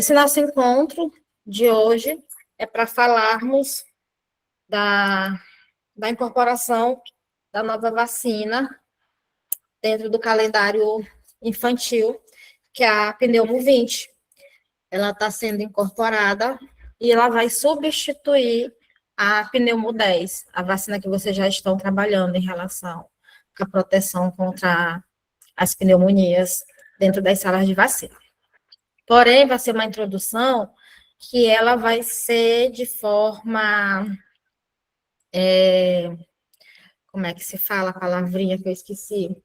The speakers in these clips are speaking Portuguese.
Esse nosso encontro de hoje é para falarmos da incorporação da nova vacina dentro do calendário infantil, que é a Pneumo 20. Ela está sendo incorporada e ela vai substituir a Pneumo 10, a vacina que vocês já estão trabalhando em relação à proteção contra as pneumonias dentro das salas de vacina. Porém, vai ser uma introdução que ela vai ser de forma... como é que se fala a palavrinha que eu esqueci?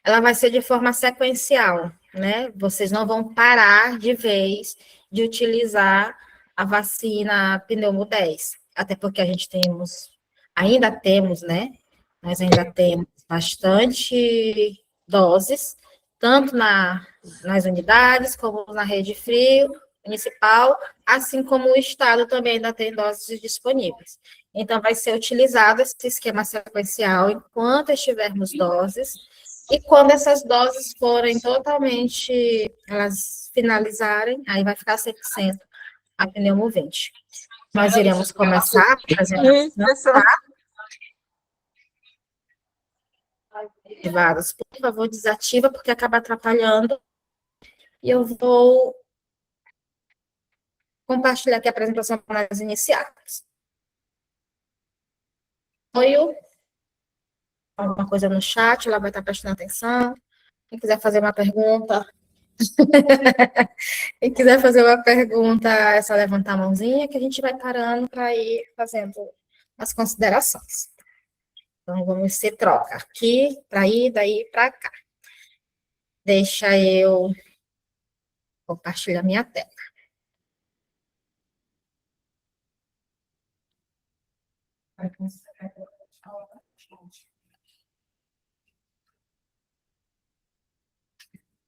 Ela vai ser de forma sequencial, né? Vocês não vão parar de vez de utilizar a vacina Pneumo 10, até porque ainda temos, né? Nós ainda temos bastante doses, tanto nas unidades, como na rede frio municipal, assim como o Estado também ainda tem doses disponíveis. Então, vai ser utilizado esse esquema sequencial enquanto estivermos doses, e quando essas doses forem totalmente, elas finalizarem, aí vai ficar 100% a Pneumo 20. Nós iremos começar a apresentação. Por favor, desativa, porque acaba atrapalhando. E eu vou compartilhar aqui a apresentação para nós iniciarmos. Alguma coisa no chat, ela vai estar prestando atenção. Quem quiser fazer uma pergunta, é só levantar a mãozinha que a gente vai parando para ir fazendo as considerações. Então, vamos ser troca aqui, para ir, daí para cá. Deixa eu compartilhar minha tela.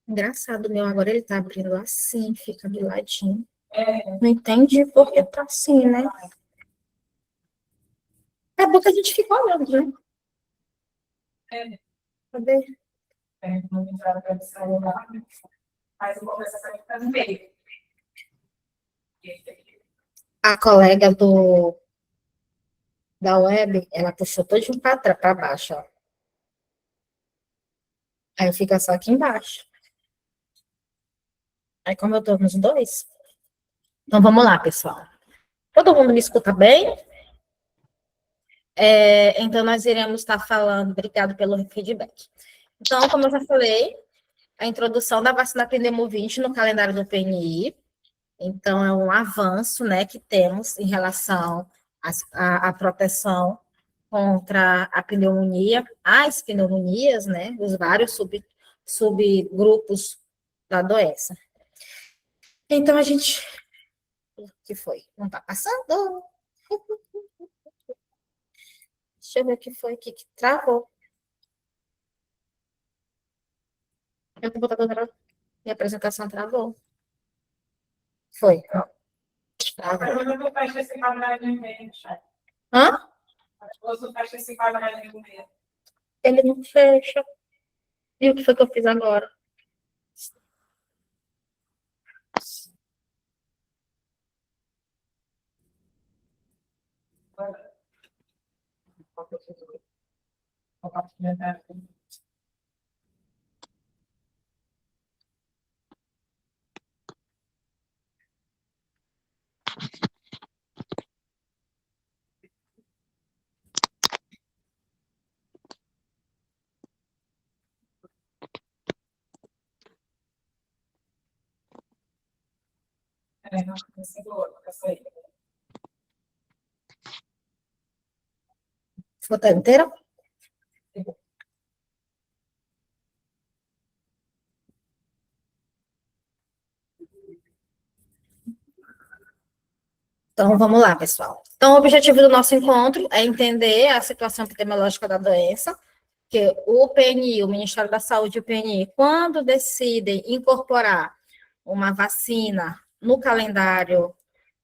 Engraçado, o meu agora ele tá abrindo assim, fica do ladinho. Não entendi porque tá assim, né? É bom que a gente fica olhando, né? Cadê? A colega da web, ela puxou todinho para baixo, ó. Aí fica só aqui embaixo. Aí, como eu tô nos dois. Então, vamos lá, pessoal. Todo mundo me escuta bem? Então, nós iremos estar falando, obrigado pelo feedback. Então, como eu já falei, a introdução da vacina Pneumo 20 no calendário do PNI. Então, é um avanço, né, que temos em relação à proteção contra a pneumonia, as pneumonias, né, os vários subgrupos da doença. Então, a gente... O que foi? Não está passando? Deixa eu ver o que foi aqui que travou. Meu computador travou. Minha apresentação travou. Foi. Travou. Hã? Ele não fecha. E o que foi que eu fiz agora? Ficou inteira? Então, vamos lá, pessoal. Então, o objetivo do nosso encontro é entender a situação epidemiológica da doença, que o PNI, o Ministério da Saúde e o PNI, quando decidem incorporar uma vacina no calendário,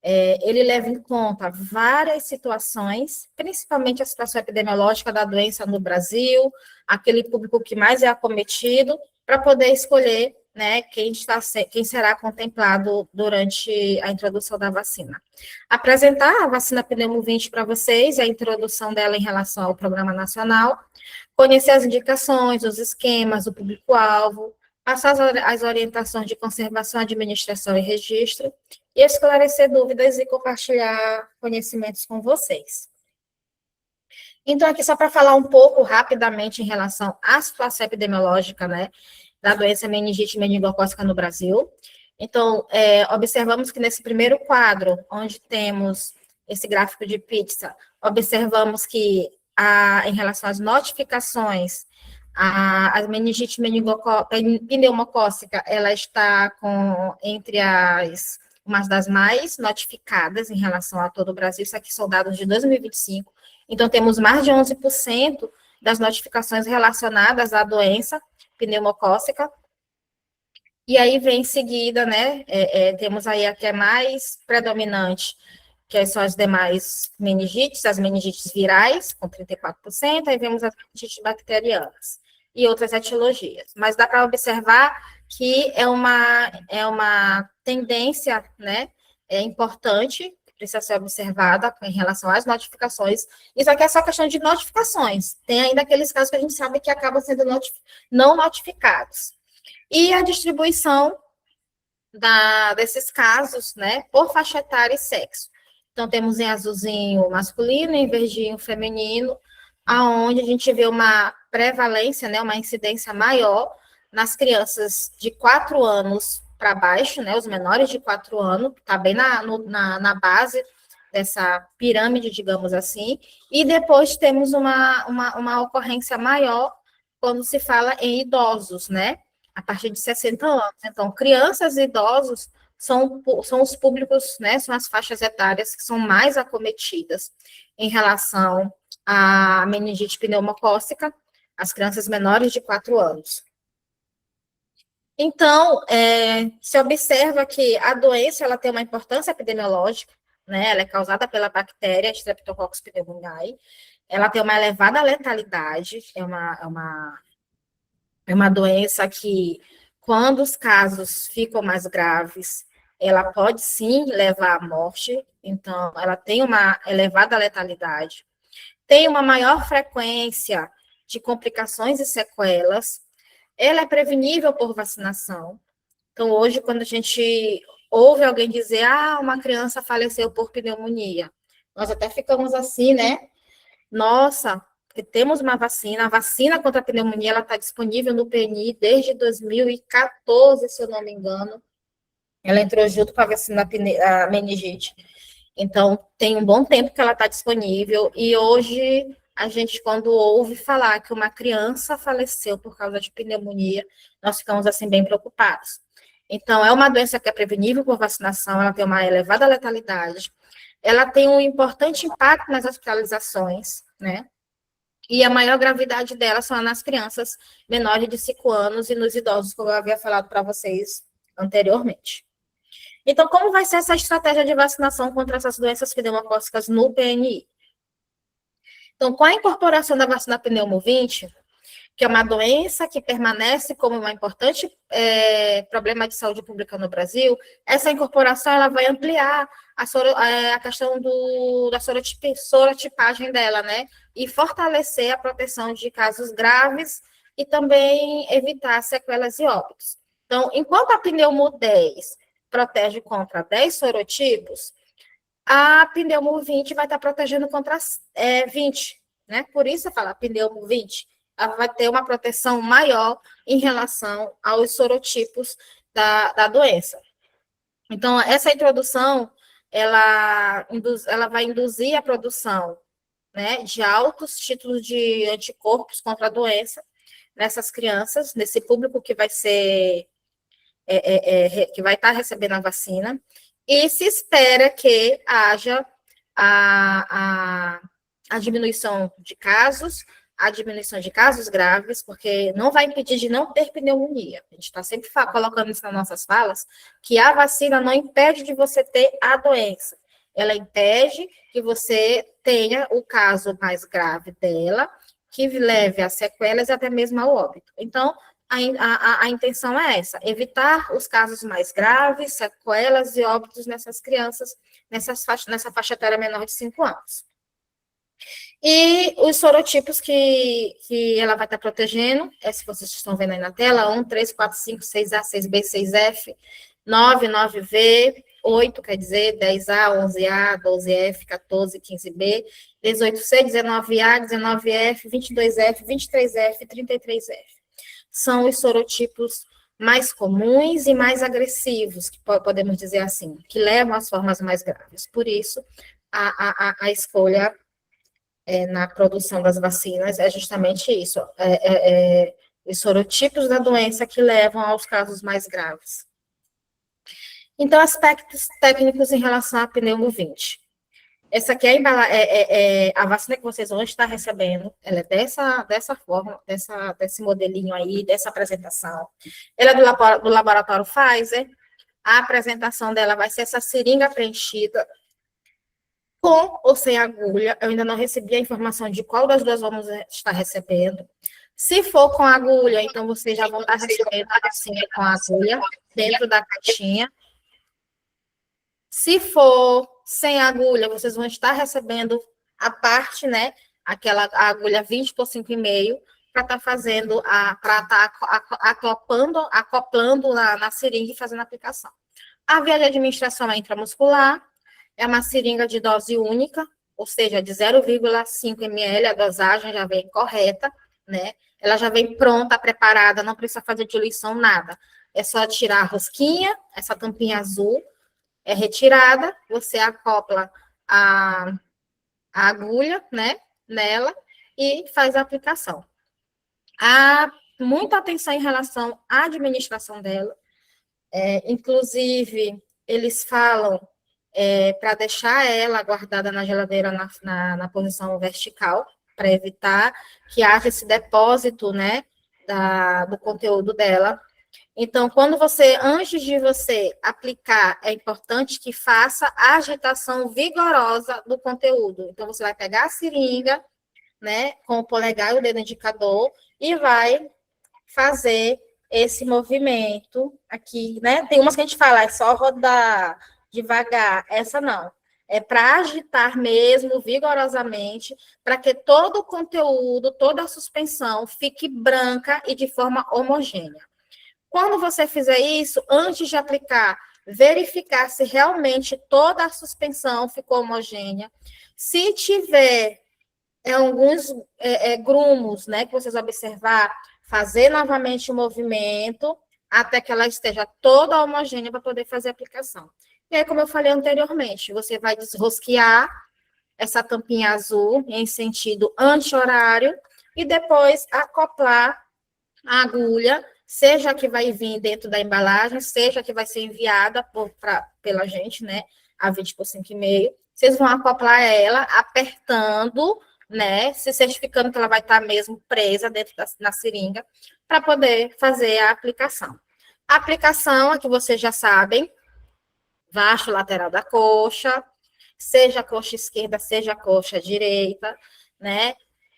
ele leva em conta várias situações, principalmente a situação epidemiológica da doença no Brasil, aquele público que mais é acometido, para poder escolher né, quem será contemplado durante a introdução da vacina. Apresentar a vacina pneumo-20 para vocês, a introdução dela em relação ao Programa Nacional, conhecer as indicações, os esquemas, o público-alvo, passar as orientações de conservação, administração e registro, e esclarecer dúvidas e compartilhar conhecimentos com vocês. Então, aqui só para falar um pouco rapidamente em relação à situação epidemiológica, né, da doença meningite meningocócica no Brasil. Então, observamos que nesse primeiro quadro, onde temos esse gráfico de pizza, observamos que, em relação às notificações, a meningite pneumocócica, ela está entre umas das mais notificadas em relação a todo o Brasil. Isso aqui são dados de 2025. Então, temos mais de 11% das notificações relacionadas à doença pneumocócica. E aí vem em seguida, né, temos aí a que é mais predominante, que são as demais meningites, as meningites virais, com 34%, aí vemos as meningites bacterianas e outras etiologias. Mas dá para observar que é uma tendência, né, importante, que precisa ser observada em relação às notificações. Isso aqui é só questão de notificações. Tem ainda aqueles casos que a gente sabe que acabam sendo não notificados. E a distribuição desses casos, né, por faixa etária e sexo. Então, temos em azulzinho masculino, em verdinho feminino, aonde a gente vê uma prevalência, né, uma incidência maior nas crianças de 4 anos para baixo, né, os menores de 4 anos, está bem na base dessa pirâmide, digamos assim, e depois temos uma ocorrência maior quando se fala em idosos, né, a partir de 60 anos. Então, crianças e idosos são os públicos, né, são as faixas etárias que são mais acometidas em relação à meningite pneumocócica, as crianças menores de 4 anos. Então, se observa que a doença ela tem uma importância epidemiológica, né, ela é causada pela bactéria Streptococcus pneumoniae, ela tem uma elevada letalidade, é uma doença que, quando os casos ficam mais graves, ela pode sim levar à morte, então, ela tem uma elevada letalidade, tem uma maior frequência de complicações e sequelas, ela é prevenível por vacinação. Então, hoje, quando a gente ouve alguém dizer, uma criança faleceu por pneumonia, nós até ficamos assim, né? Nossa, porque temos uma vacina, a vacina contra a pneumonia, ela está disponível no PNI desde 2014, se eu não me engano. Ela entrou junto com a vacina a meningite. Então, tem um bom tempo que ela está disponível, e hoje, a gente, quando ouve falar que uma criança faleceu por causa de pneumonia, nós ficamos, assim, bem preocupados. Então, é uma doença que é prevenível por vacinação, ela tem uma elevada letalidade, ela tem um importante impacto nas hospitalizações, né? E a maior gravidade dela são nas crianças menores de 5 anos e nos idosos, como eu havia falado para vocês anteriormente. Então, como vai ser essa estratégia de vacinação contra essas doenças pneumocócicas no PNI? Então, com a incorporação da vacina pneumo-20, que é uma doença que permanece como um importante problema de saúde pública no Brasil, essa incorporação ela vai ampliar a questão da sorotipagem dela, né? E fortalecer a proteção de casos graves e também evitar sequelas e óbitos. Então, enquanto a pneumo 10 protege contra 10 sorotipos, a pneumo 20 vai estar protegendo contra 20, né? Por isso eu falo pneumo 20, ela vai ter uma proteção maior em relação aos sorotipos da doença. Então, essa introdução, ela vai induzir a produção, né, de altos títulos de anticorpos contra a doença nessas crianças, nesse público que vai ser, que vai estar recebendo a vacina, e se espera que haja a diminuição de casos, a diminuição de casos graves, porque não vai impedir de não ter pneumonia. A gente está sempre colocando isso nas nossas falas, que a vacina não impede de você ter a doença. Ela impede que você tenha o caso mais grave dela, que leve a sequelas e até mesmo ao óbito. Então, a intenção é essa, evitar os casos mais graves, sequelas e óbitos nessas crianças, nessa faixa etária menor de 5 anos. E os sorotipos que ela vai estar protegendo, se vocês estão vendo aí na tela, 1, 3, 4, 5, 6A, 6B, 6F, 9, 9V, 8, quer dizer, 10A, 11A, 12F, 14, 15B, 18C, 19A, 19F, 22F, 23F, 33F. São os sorotipos mais comuns e mais agressivos, que podemos dizer assim, que levam às formas mais graves. Por isso, a escolha na produção das vacinas é justamente isso, os sorotipos da doença que levam aos casos mais graves. Então, aspectos técnicos em relação à pneumovinte. Essa aqui é a vacina que vocês vão estar recebendo, ela é dessa forma, desse modelinho aí, dessa apresentação. Ela é do laboratório Pfizer, a apresentação dela vai ser essa seringa preenchida, com ou sem agulha. Eu ainda não recebi a informação de qual das duas vamos estar recebendo. Se for com agulha, então vocês já vão estar recebendo a vacina com agulha dentro da caixinha. Se for sem agulha, vocês vão estar recebendo a parte, né? Aquela agulha 20 por 5,5, para estar fazendo, para estar acoplando na seringa e fazendo a aplicação. A via de administração é intramuscular, é uma seringa de dose única, ou seja, de 0,5 ml, a dosagem já vem correta, né? Ela já vem pronta, preparada, não precisa fazer diluição, nada. É só tirar a rosquinha, essa tampinha azul, é retirada, você acopla a agulha, né, nela, e faz a aplicação. Há muita atenção em relação à administração dela, inclusive, eles falam para deixar ela guardada na geladeira na posição vertical, para evitar que haja esse depósito, né, do conteúdo dela. Então, antes de você aplicar, é importante que faça a agitação vigorosa do conteúdo. Então, você vai pegar a seringa, né, com o polegar e o dedo indicador, e vai fazer esse movimento aqui, né? Tem umas que a gente fala, é só rodar devagar, essa não. É para agitar mesmo, vigorosamente, para que todo o conteúdo, toda a suspensão fique branca e de forma homogênea. Quando você fizer isso, antes de aplicar, verificar se realmente toda a suspensão ficou homogênea. Se tiver alguns grumos, né, que vocês observar, fazer novamente o movimento até que ela esteja toda homogênea para poder fazer a aplicação. E aí, como eu falei anteriormente, você vai desrosquear essa tampinha azul em sentido anti-horário e depois acoplar a agulha, seja a que vai vir dentro da embalagem, seja a que vai ser enviada pela gente, né, a 20 por 5,5. Vocês vão acoplar ela apertando, né, se certificando que ela vai estar mesmo presa dentro na seringa, para poder fazer a aplicação. A aplicação, é que vocês já sabem, baixo lateral da coxa, seja a coxa esquerda, seja a coxa direita, né?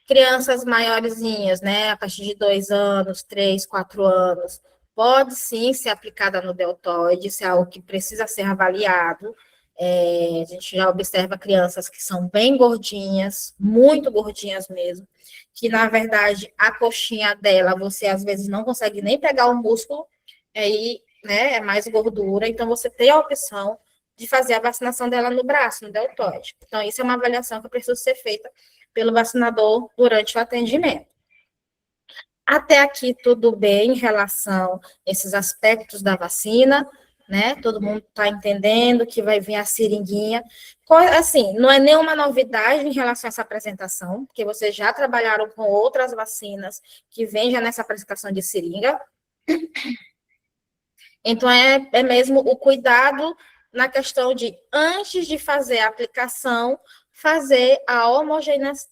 Crianças maiorzinhas, né, a partir de 2 anos, 3, 4 anos, pode sim ser aplicada no deltoide, isso é algo que precisa ser avaliado. A gente já observa crianças que são bem gordinhas, muito gordinhas mesmo, que na verdade a coxinha dela, você às vezes não consegue nem pegar o músculo, aí, né, é mais gordura, então você tem a opção de fazer a vacinação dela no braço, no deltoide. Então, isso é uma avaliação que precisa ser feita pelo vacinador durante o atendimento. Até aqui tudo bem em relação a esses aspectos da vacina, né? Todo mundo está entendendo que vai vir a seringuinha. Assim, não é nenhuma novidade em relação a essa apresentação, porque vocês já trabalharam com outras vacinas que vêm já nessa apresentação de seringa. Então, é mesmo o cuidado na questão de, antes de fazer a aplicação, fazer a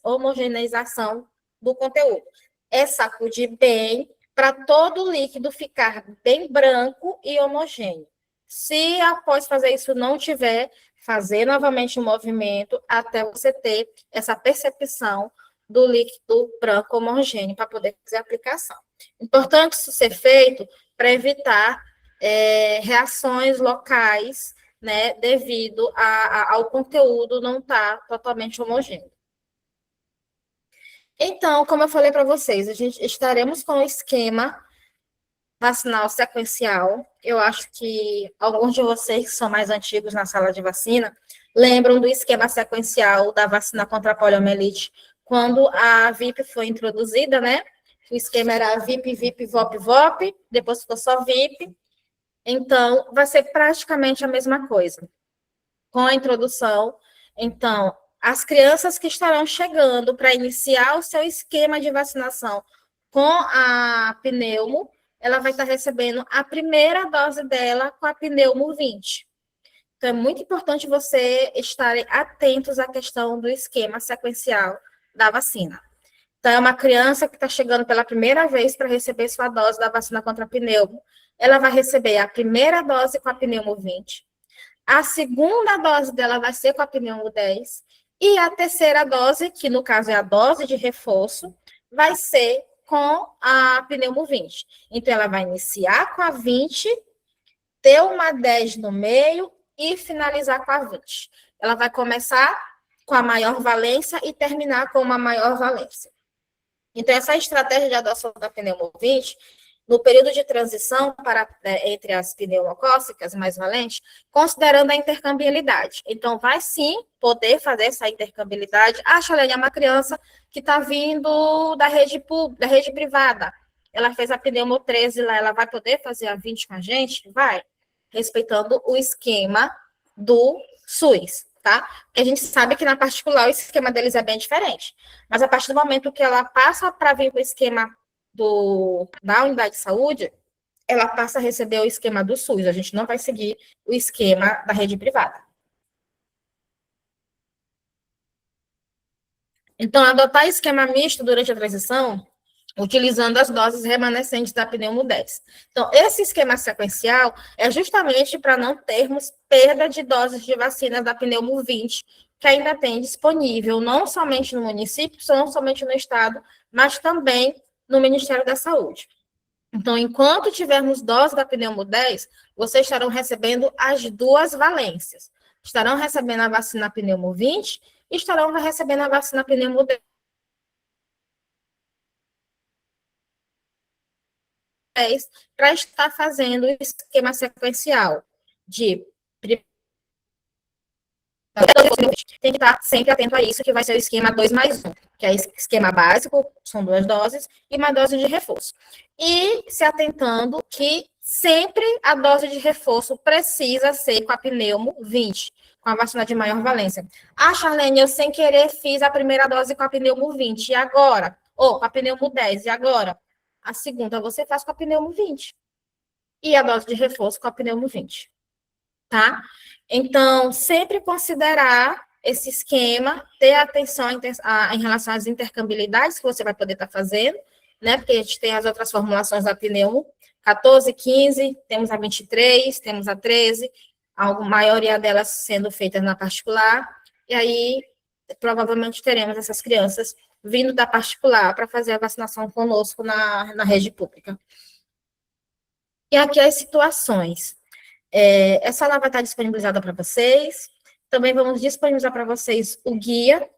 homogeneização do conteúdo. É sacudir bem para todo o líquido ficar bem branco e homogêneo. Se após fazer isso não tiver, fazer novamente o movimento até você ter essa percepção do líquido branco homogêneo para poder fazer a aplicação. Importante isso ser feito para evitar reações locais, né, devido ao conteúdo não estar totalmente homogêneo. Então, como eu falei para vocês, a gente estaremos com o esquema vacinal sequencial. Eu acho que alguns de vocês que são mais antigos na sala de vacina lembram do esquema sequencial da vacina contra a poliomielite, quando a VIP foi introduzida, né? O esquema era VIP, VIP, VOP, VOP, depois ficou só VIP. Então, vai ser praticamente a mesma coisa. Com a introdução, então, as crianças que estarão chegando para iniciar o seu esquema de vacinação com a pneumo, ela vai estar recebendo a primeira dose dela com a pneumo 20. Então, é muito importante você estarem atentos à questão do esquema sequencial da vacina. Então, é uma criança que está chegando pela primeira vez para receber sua dose da vacina contra a pneumo. Ela vai receber a primeira dose com a pneumo 20. A segunda dose dela vai ser com a pneumo 10. E a terceira dose, que no caso é a dose de reforço, vai ser com a pneumo 20. Então, ela vai iniciar com a 20, ter uma 10 no meio e finalizar com a 20. Ela vai começar com a maior valência e terminar com uma maior valência. Então, essa estratégia de adoção da pneumo 20, no período de transição entre as pneumocócicas mais valentes, considerando a intercambiabilidade. Então, vai sim poder fazer essa intercambiabilidade. A Chalene é uma criança que está vindo da rede pública, da rede privada. Ela fez a pneumo 13 lá, ela vai poder fazer a 20 com a gente? Vai. Respeitando o esquema do SUS, tá? Porque a gente sabe que na particular o esquema deles é bem diferente. Mas a partir do momento que ela passa para vir para o esquema da unidade de saúde, ela passa a receber o esquema do SUS. A gente não vai seguir o esquema da rede privada. Então, adotar esquema misto durante a transição, utilizando as doses remanescentes da pneumo 10. Então, esse esquema sequencial é justamente para não termos perda de doses de vacina da pneumo 20, que ainda tem disponível, não somente no município, não somente no estado, mas também no Ministério da Saúde. Então, enquanto tivermos dose da pneumo 10, vocês estarão recebendo as duas valências. Estarão recebendo a vacina pneumo 20 e estarão recebendo a vacina pneumo 10 para estar fazendo o esquema sequencial de tem que estar sempre atento a isso, que vai ser o esquema 2+1, que é esquema básico, são 2 doses, e uma dose de reforço. E se atentando que sempre a dose de reforço precisa ser com a pneumo 20, com a vacina de maior valência. Ah, Charlene, eu sem querer fiz a primeira dose com a pneumo 20, e agora? Ou com a pneumo 10, e agora? A segunda você faz com a pneumo 20. E a dose de reforço com a pneumo 20. Tá? Então, sempre considerar esse esquema, ter atenção em relação às intercambiabilidades que você vai poder estar fazendo, né? Porque a gente tem as outras formulações da pneumo, 14, 15, temos a 23, temos a 13, a maioria delas sendo feitas na particular, e aí provavelmente teremos essas crianças vindo da particular para fazer a vacinação conosco na rede pública. E aqui as situações. Essa aula vai estar disponibilizada para vocês. Também vamos disponibilizar para vocês o guia,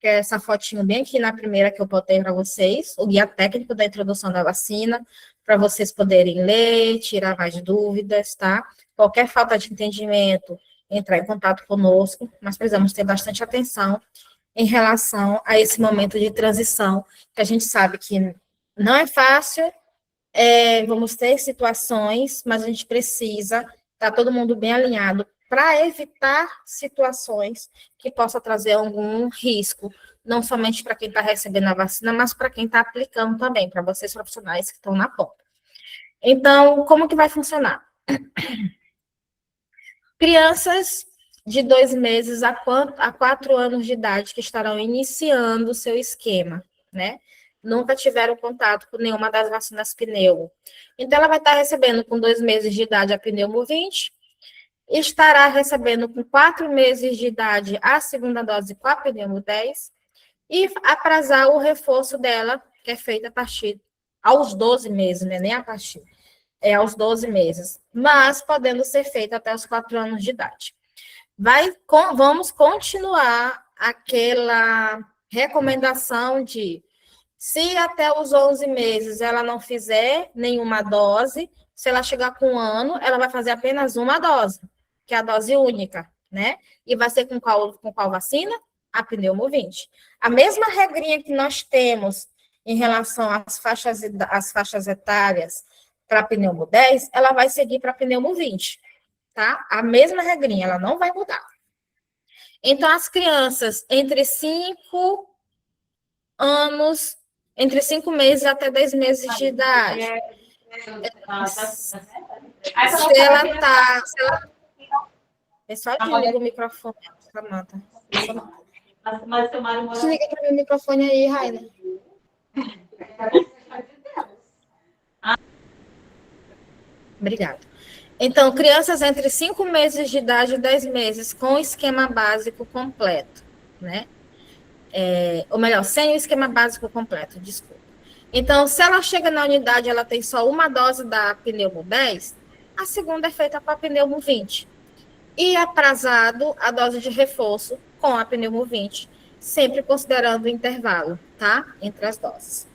que é essa fotinho bem aqui na primeira que eu botei para vocês, o guia técnico da introdução da vacina, para vocês poderem ler, tirar mais dúvidas, tá? Qualquer falta de entendimento, entrar em contato conosco, mas precisamos ter bastante atenção em relação a esse momento de transição, que a gente sabe que não é fácil, vamos ter situações, mas a gente precisa estar todo mundo bem alinhado para evitar situações que possam trazer algum risco, não somente para quem está recebendo a vacina, mas para quem está aplicando também, para vocês profissionais que estão na ponta. Então, como que vai funcionar? Crianças de 2 meses a 4 anos de idade que estarão iniciando o seu esquema, né? Nunca tiveram contato com nenhuma das vacinas pneumo. Então, ela vai estar recebendo com 2 meses de idade a pneumo 20, estará recebendo com 4 meses de idade a segunda dose com a pneumo 10, e aprazar o reforço dela, que é feito a partir aos 12 meses, né? Nem a partir, aos 12 meses, mas podendo ser feito até os 4 anos de idade. Vamos continuar aquela recomendação de, se até os 11 meses ela não fizer nenhuma dose, se ela chegar com 1 ano, ela vai fazer apenas uma dose, que é a dose única, né? E vai ser com qual vacina? A pneumo 20. A mesma regrinha que nós temos em relação às faixas etárias para a pneumo 10, ela vai seguir para a pneumo 20, tá? A mesma regrinha, ela não vai mudar. Então, as crianças entre 5 anos, entre 5 meses até 10 meses de idade, se ela tá... Pessoal, desliga o microfone, Samanta. Desliga para o microfone aí, Raina. Obrigada. Então, crianças entre 5 meses de idade e 10 meses com esquema básico completo, né? Ou melhor, sem o esquema básico completo, desculpa. Então, se ela chega na unidade, ela tem só uma dose da pneumo 10, a segunda é feita com a pneumo 20. E aprazado a dose de reforço com a pneumo 20, sempre considerando o intervalo, tá? Entre as doses.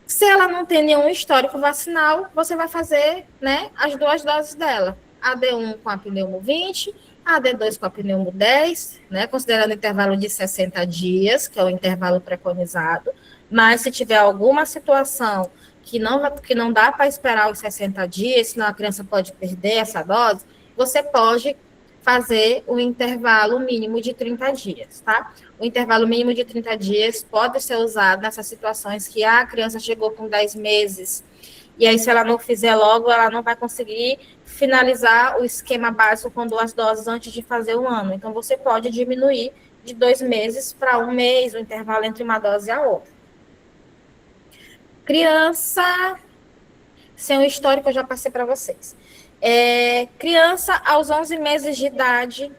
Se ela não tem nenhum histórico vacinal, você vai fazer, né, as 2 doses dela. A D1 com a pneumo 20, a D2 com a pneumo 10, né, considerando o intervalo de 60 dias, que é o intervalo preconizado. Mas se tiver alguma situação que não dá para esperar os 60 dias, senão a criança pode perder essa dose, você pode fazer o intervalo mínimo de 30 dias, tá? O intervalo mínimo de 30 dias pode ser usado nessas situações que a criança chegou com 10 meses, e aí se ela não fizer logo, ela não vai conseguir finalizar o esquema básico com 2 doses antes de fazer 1 ano. Então, você pode diminuir de 2 meses para 1 mês, o intervalo entre uma dose e a outra. Criança, sem o histórico, eu já passei para vocês. Criança aos 11 meses de idade,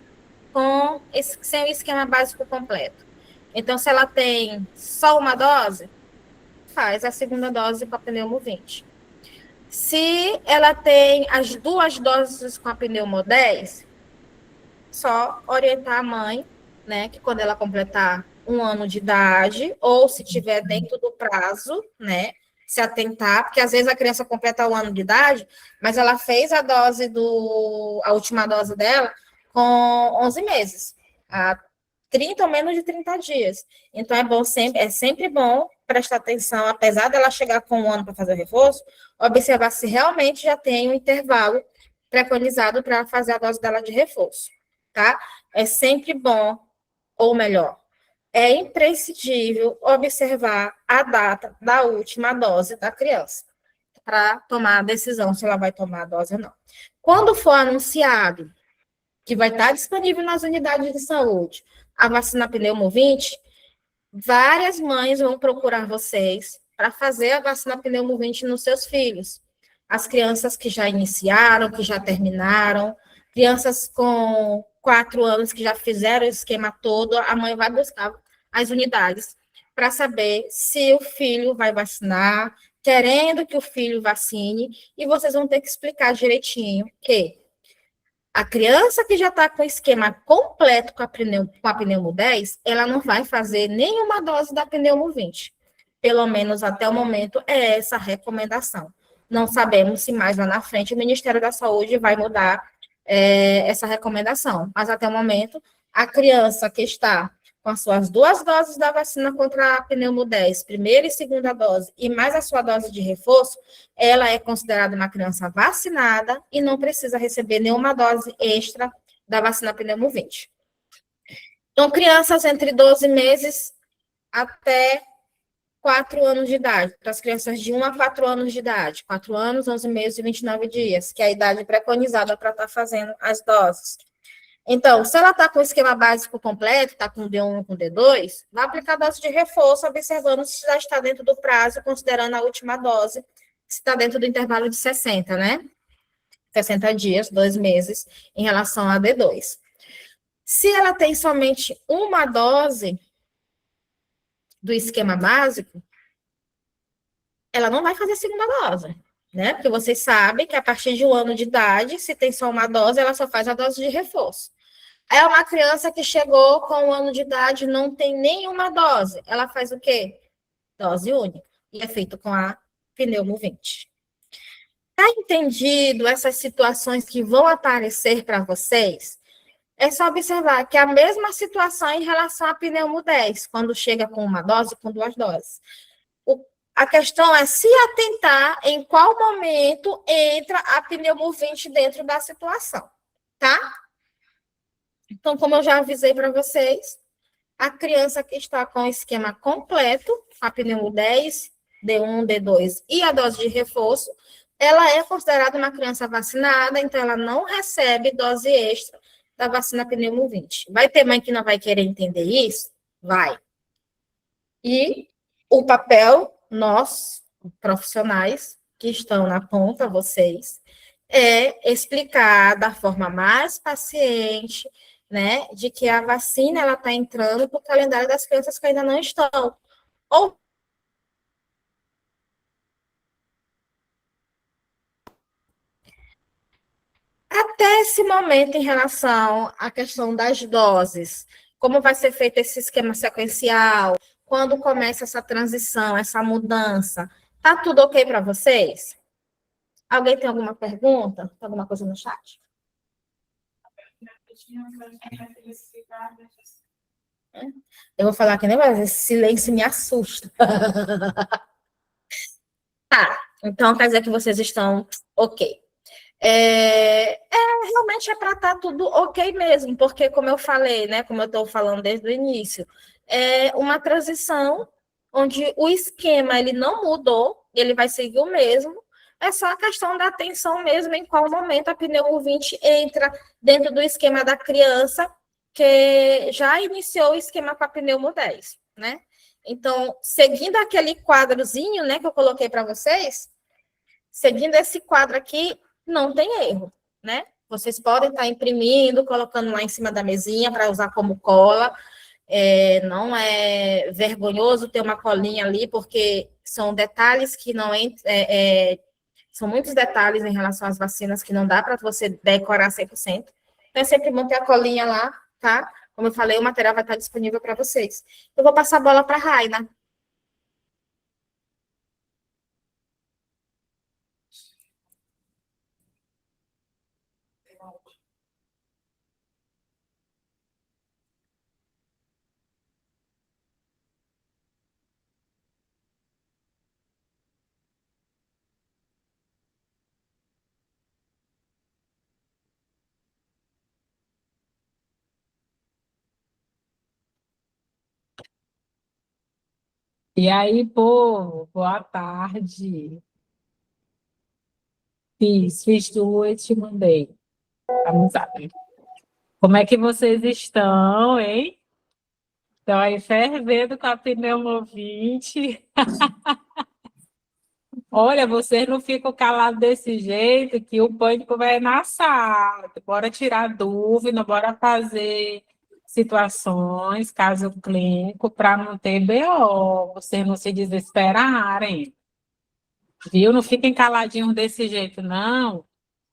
sem o esquema básico completo. Então, se ela tem só uma dose, faz a segunda dose com a pneumo 20. Se ela tem as 2 doses com a pneumo 10, só orientar a mãe, né, que quando ela completar 1 ano de idade, ou se tiver dentro do prazo, né, se atentar, porque às vezes a criança completa 1 ano de idade, mas ela fez a última dose dela com 11 meses, a 30 ou menos de 30 dias. Então, é sempre bom prestar atenção, apesar dela chegar com 1 ano para fazer o reforço, observar se realmente já tem um intervalo preconizado para fazer a dose dela de reforço, tá? É sempre bom, ou melhor, é imprescindível observar a data da última dose da criança, para tomar a decisão se ela vai tomar a dose ou não. Quando for anunciado que vai estar disponível nas unidades de saúde a vacina pneumo 20, várias mães vão procurar vocês para fazer a vacina pneumo 20 nos seus filhos. As crianças que já iniciaram, que já terminaram, crianças com 4 anos que já fizeram o esquema todo, a mãe vai buscar as unidades para saber se o filho vai vacinar, querendo que o filho vacine, e vocês vão ter que explicar direitinho que a criança que já está com o esquema completo com a pneumo 10, ela não vai fazer nenhuma dose da pneumo 20. Pelo menos até o momento é essa a recomendação. Não sabemos se mais lá na frente o Ministério da Saúde vai mudar essa recomendação. Mas até o momento, a criança que está com as suas 2 doses da vacina contra a pneumo 10, primeira e segunda dose, e mais a sua dose de reforço, ela é considerada uma criança vacinada e não precisa receber nenhuma dose extra da vacina pneumo 20. Então, crianças entre 12 meses até 4 anos de idade, para as crianças de 1 a 4 anos de idade, 4 anos, 11 meses e 29 dias, que é a idade preconizada para estar fazendo as doses. Então, se ela está com o esquema básico completo, está com D1 com D2, vai aplicar a dose de reforço, observando se já está dentro do prazo, considerando a última dose, se está dentro do intervalo de 60, né? 60 dias, 2 meses, em relação a D2. Se ela tem somente uma dose do esquema básico, ela não vai fazer a segunda dose, né? Porque vocês sabem que a partir de 1 ano de idade, se tem só uma dose, ela só faz a dose de reforço. É uma criança que chegou com 1 ano de idade, não tem nenhuma dose. Ela faz o quê? Dose única. E é feito com a pneumovinte. Tá entendido essas situações que vão aparecer para vocês? É só observar que a mesma situação em relação à pneumo 10, quando chega com uma dose, com 2 doses. A questão é se atentar em qual momento entra a pneumo 20 dentro da situação, tá? Então, como eu já avisei para vocês, a criança que está com o esquema completo, a pneumo 10, D1, D2 e a dose de reforço, ela é considerada uma criança vacinada, então ela não recebe dose extra da vacina pneumo 20. Vai ter mãe que não vai querer entender isso? Vai. E o papel, nós, profissionais, que estão na ponta, vocês, é explicar da forma mais paciente, né, de que a vacina, ela está entrando para o calendário das crianças que ainda não estão. Ou até esse momento, em relação à questão das doses, como vai ser feito esse esquema sequencial, quando começa essa transição, essa mudança, tá tudo ok para vocês? Alguém tem alguma pergunta? Tem alguma coisa no chat? Eu vou falar que nem mais, esse silêncio me assusta. Tá, então quer dizer que vocês estão ok. Realmente é para estar tudo ok mesmo, porque como eu falei, né, como eu estou falando desde o início, é uma transição onde o esquema ele não mudou, ele vai seguir o mesmo, é só a questão da atenção mesmo em qual momento a pneumo 20 entra dentro do esquema da criança que já iniciou o esquema com a pneumo 10, né? Então, seguindo aquele quadrozinho, né, que eu coloquei para vocês, seguindo esse quadro aqui, não tem erro, né? Vocês podem estar imprimindo, colocando lá em cima da mesinha para usar como cola. Não é vergonhoso ter uma colinha ali, porque são detalhes que não são muitos detalhes em relação às vacinas que não dá para você decorar 100%. Então, é sempre manter a colinha lá, tá? Como eu falei, o material vai estar disponível para vocês. Eu vou passar a bola para a Raina. E aí, povo, boa tarde. Fiz tudo e te mandei. Vamos lá. Como é que vocês estão, hein? Estão aí fervendo com a pneumovinte. Olha, vocês não ficam calados desse jeito que o pânico vai na sala. Bora tirar dúvida, bora fazer situações, caso clínico, para não ter BO, vocês não se desesperarem. Viu? Não fiquem caladinhos desse jeito, não.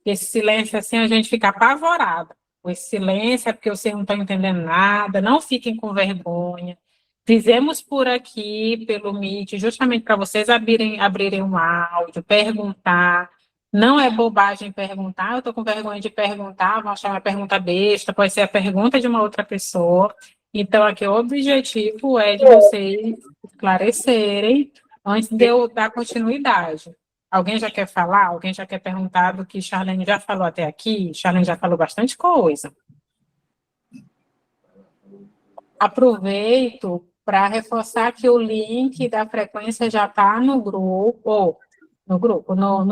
Esse silêncio assim a gente fica apavorado. Esse silêncio é porque vocês não estão entendendo nada, não fiquem com vergonha. Fizemos por aqui, pelo Meet, justamente para vocês abrirem um áudio, perguntar. Não é bobagem perguntar, eu estou com vergonha de perguntar, vão achar uma pergunta besta, pode ser a pergunta de uma outra pessoa. Então, aqui o objetivo é de vocês esclarecerem antes de eu dar continuidade. Alguém já quer falar? Alguém já quer perguntar do que Charlene já falou até aqui? Charlene já falou bastante coisa. Aproveito para reforçar que o link da frequência já está no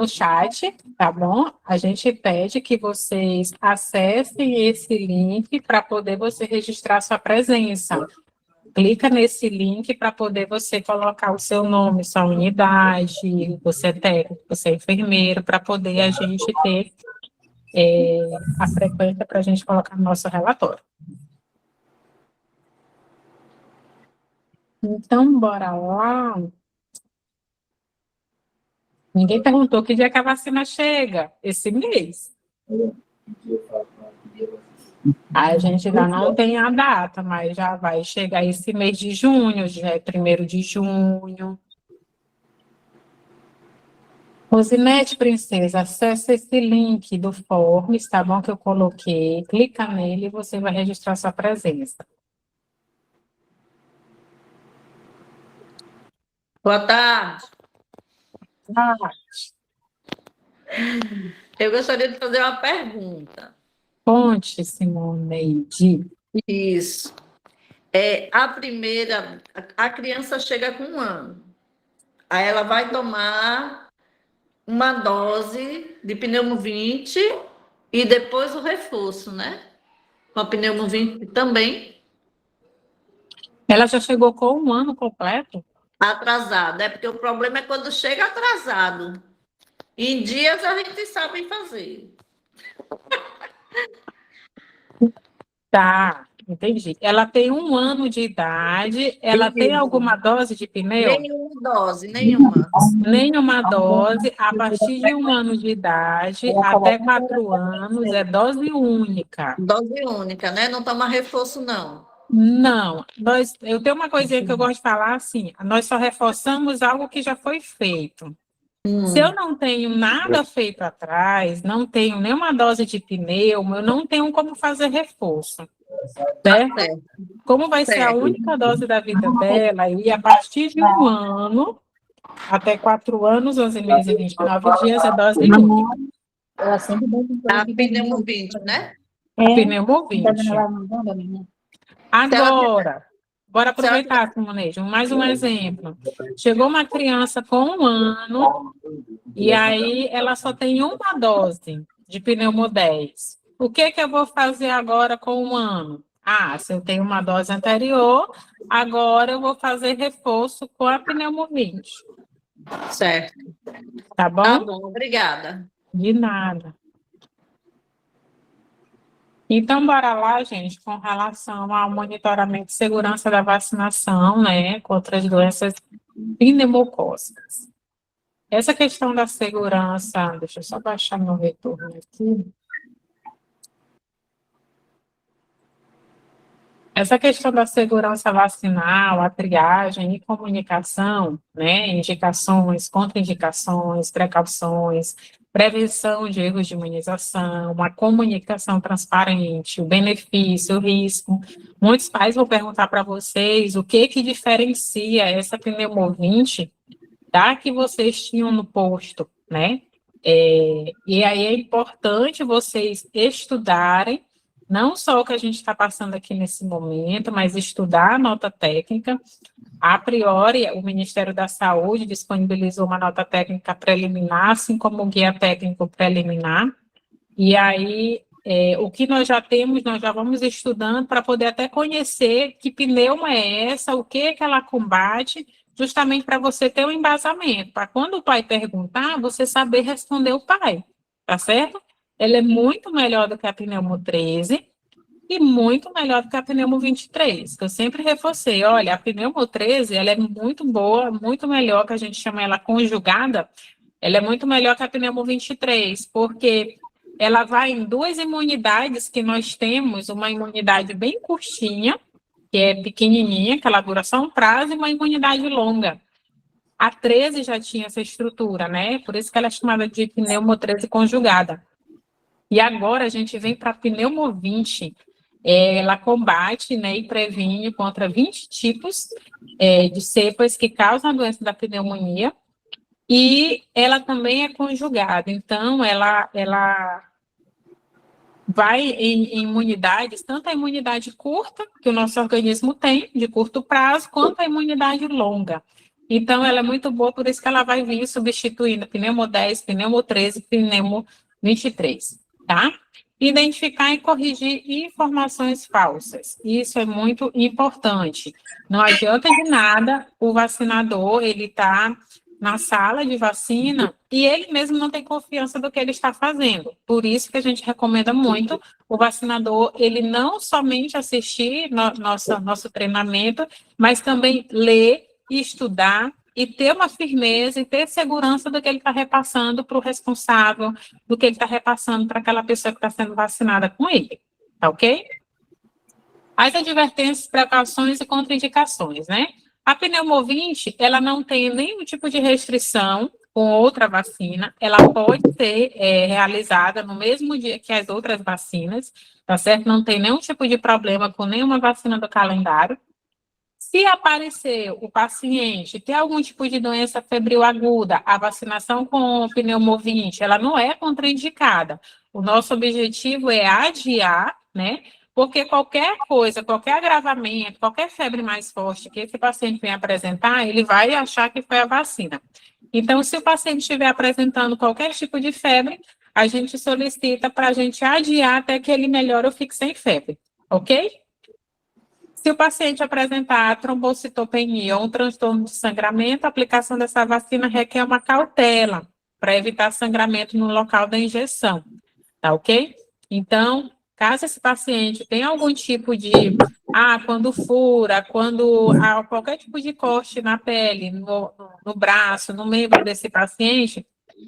chat, tá bom? A gente pede que vocês acessem esse link para poder você registrar sua presença. Clica nesse link para poder você colocar o seu nome, sua unidade, você é técnico, você é enfermeiro, para poder a gente ter a frequência para a gente colocar no nosso relatório. Então, bora lá. Ninguém perguntou que dia que a vacina chega. Esse mês. A gente ainda não tem a data, mas já vai chegar esse mês de junho, já é 1º de junho. Rosinete, princesa, acessa esse link do Forms, tá bom? Que eu coloquei. Clica nele e você vai registrar sua presença. Boa tarde. Ah, Eu gostaria de fazer uma pergunta. conte, Simoneide. Isso. A primeira, a criança chega com 1 ano. Aí ela vai tomar uma dose de pneumo 20 e depois o reforço, né? Com a pneumo 20 também Ela já chegou com 1 ano completo? atrasada. É porque o problema é quando chega atrasado. Em dias a gente sabe fazer. Tá, entendi. Ela tem 1 ano de idade, ela tem Isso. alguma dose de pneu? Nenhuma dose, nenhuma. Nenhuma dose, a partir de 1 ano de idade até 4 anos, é dose única. Dose única, né? Não toma reforço, não. Não, eu tenho uma coisinha que eu gosto de falar assim, nós só reforçamos algo que já foi feito. Se eu não tenho nada feito atrás, não tenho nenhuma dose de pneumo, eu não tenho como fazer reforço, certo? Certo. Como vai ser a única dose da vida dela, e a partir de 1 ano até 4 anos, 11 meses e 29 dias, é dose única. A pneumo 20, né? A pneumo 20. Agora, bora aproveitar, Simoneide, mais um exemplo. Chegou uma criança com 1 ano, e aí ela só tem uma dose de pneumo 10. O que que eu vou fazer agora com 1 ano? Ah, se eu tenho uma dose anterior, agora eu vou fazer reforço com a pneumo 20. Certo. Tá bom? Tá bom, obrigada. De nada. Então, bora lá, gente, com relação ao monitoramento de segurança da vacinação, né, contra as doenças pneumocócicas. Essa questão da segurança, deixa eu só baixar meu retorno aqui. Essa questão da segurança vacinal, a triagem e comunicação, né, indicações, contraindicações, precauções, prevenção de erros de imunização, uma comunicação transparente, o benefício, o risco. Muitos pais vão perguntar para vocês o que que diferencia essa pneumo 20 da que vocês tinham no posto, né? E aí é importante vocês estudarem não só o que a gente está passando aqui nesse momento, mas estudar a nota técnica. A priori, o Ministério da Saúde disponibilizou uma nota técnica preliminar, assim como o guia técnico preliminar. E aí, o que nós já temos, nós já vamos estudando para poder até conhecer que pneuma é essa, o que que ela combate, justamente para você ter um embasamento, para quando o pai perguntar, você saber responder o pai, tá certo? Ela é muito melhor do que a pneumo 13 e muito melhor do que a pneumo 23, que eu sempre reforcei. Olha, a pneumo 13, ela é muito boa, muito melhor, que a gente chama ela conjugada, ela é muito melhor que a pneumo 23, porque ela vai em 2 imunidades que nós temos, uma imunidade bem curtinha, que é pequenininha, que ela dura só um prazo, e uma imunidade longa. A 13 já tinha essa estrutura, né? Por isso que ela é chamada de pneumo 13 conjugada. E agora a gente vem para a pneumo 20. Ela combate, né, e previne contra 20 tipos de cepas que causam a doença da pneumonia, e ela também é conjugada. Então, ela vai em imunidades, tanto a imunidade curta, que o nosso organismo tem, de curto prazo, quanto a imunidade longa. Então, ela é muito boa, por isso que ela vai vir substituindo pneumo 10, pneumo 13, pneumo 23, tá? Identificar e corrigir informações falsas. Isso é muito importante. Não adianta de nada o vacinador, ele está na sala de vacina e ele mesmo não tem confiança do que ele está fazendo. Por isso que a gente recomenda muito o vacinador, ele não somente assistir nosso treinamento, mas também ler e estudar e ter uma firmeza e ter segurança do que ele está repassando para o responsável, do que ele está repassando para aquela pessoa que está sendo vacinada com ele, tá ok? As advertências, precauções e contraindicações, né? A pneumovinte, ela não tem nenhum tipo de restrição com outra vacina, ela pode ser realizada no mesmo dia que as outras vacinas, tá certo? Não tem nenhum tipo de problema com nenhuma vacina do calendário. Se aparecer o paciente ter algum tipo de doença febril aguda, a vacinação com pneumovinte, ela não é contraindicada. O nosso objetivo é adiar, né? Porque qualquer coisa, qualquer agravamento, qualquer febre mais forte que esse paciente venha apresentar, ele vai achar que foi a vacina. Então, se o paciente estiver apresentando qualquer tipo de febre, a gente solicita para a gente adiar até que ele melhore ou fique sem febre, ok? Se o paciente apresentar trombocitopenia ou um transtorno de sangramento, a aplicação dessa vacina requer uma cautela para evitar sangramento no local da injeção, tá ok? Então, caso esse paciente tenha algum tipo de, quando fura, quando há qualquer tipo de corte na pele, no braço, no membro desse paciente,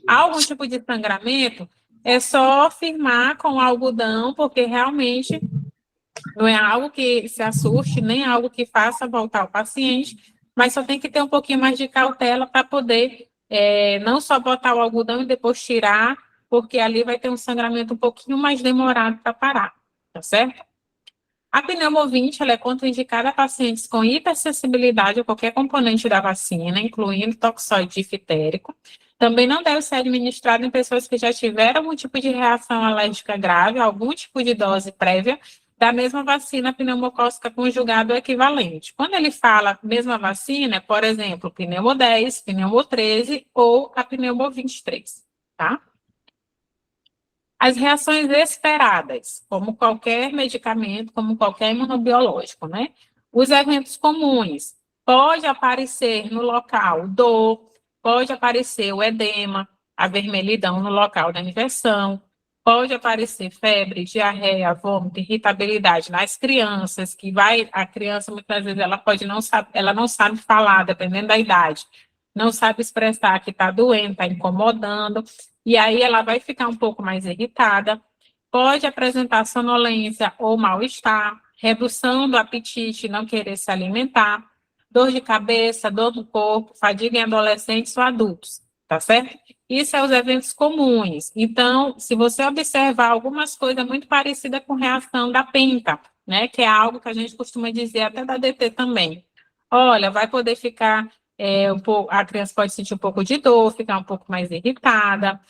há algum tipo de sangramento, é só firmar com algodão, porque realmente não é algo que se assuste, nem algo que faça voltar o paciente, mas só tem que ter um pouquinho mais de cautela para poder não só botar o algodão e depois tirar, porque ali vai ter um sangramento um pouquinho mais demorado para parar, tá certo? A pneumovinte, ela é contraindicada a pacientes com hipersensibilidade a qualquer componente da vacina, incluindo toxoide difitérico. Também não deve ser administrada em pessoas que já tiveram algum tipo de reação alérgica grave, algum tipo de dose prévia da mesma vacina pneumocócica conjugada ou equivalente. Quando ele fala mesma vacina, por exemplo, pneumo 10, pneumo 13 ou a pneumo 23, tá? As reações esperadas, como qualquer medicamento, como qualquer imunobiológico, né? Os eventos comuns, pode aparecer no local dor, pode aparecer o edema, a vermelhidão no local da injeção, pode aparecer febre, diarreia, vômito, irritabilidade nas crianças, a criança muitas vezes ela não sabe falar, dependendo da idade, não sabe expressar que está doendo, está incomodando, e aí ela vai ficar um pouco mais irritada, pode apresentar sonolência ou mal-estar, redução do apetite, não querer se alimentar, dor de cabeça, dor no corpo, fadiga em adolescentes ou adultos, tá certo? Isso são os eventos comuns. Então, se você observar algumas coisas muito parecidas com reação da penta, né, que é algo que a gente costuma dizer até da DT também. Olha, vai poder ficar a criança pode sentir um pouco de dor, ficar um pouco mais irritada,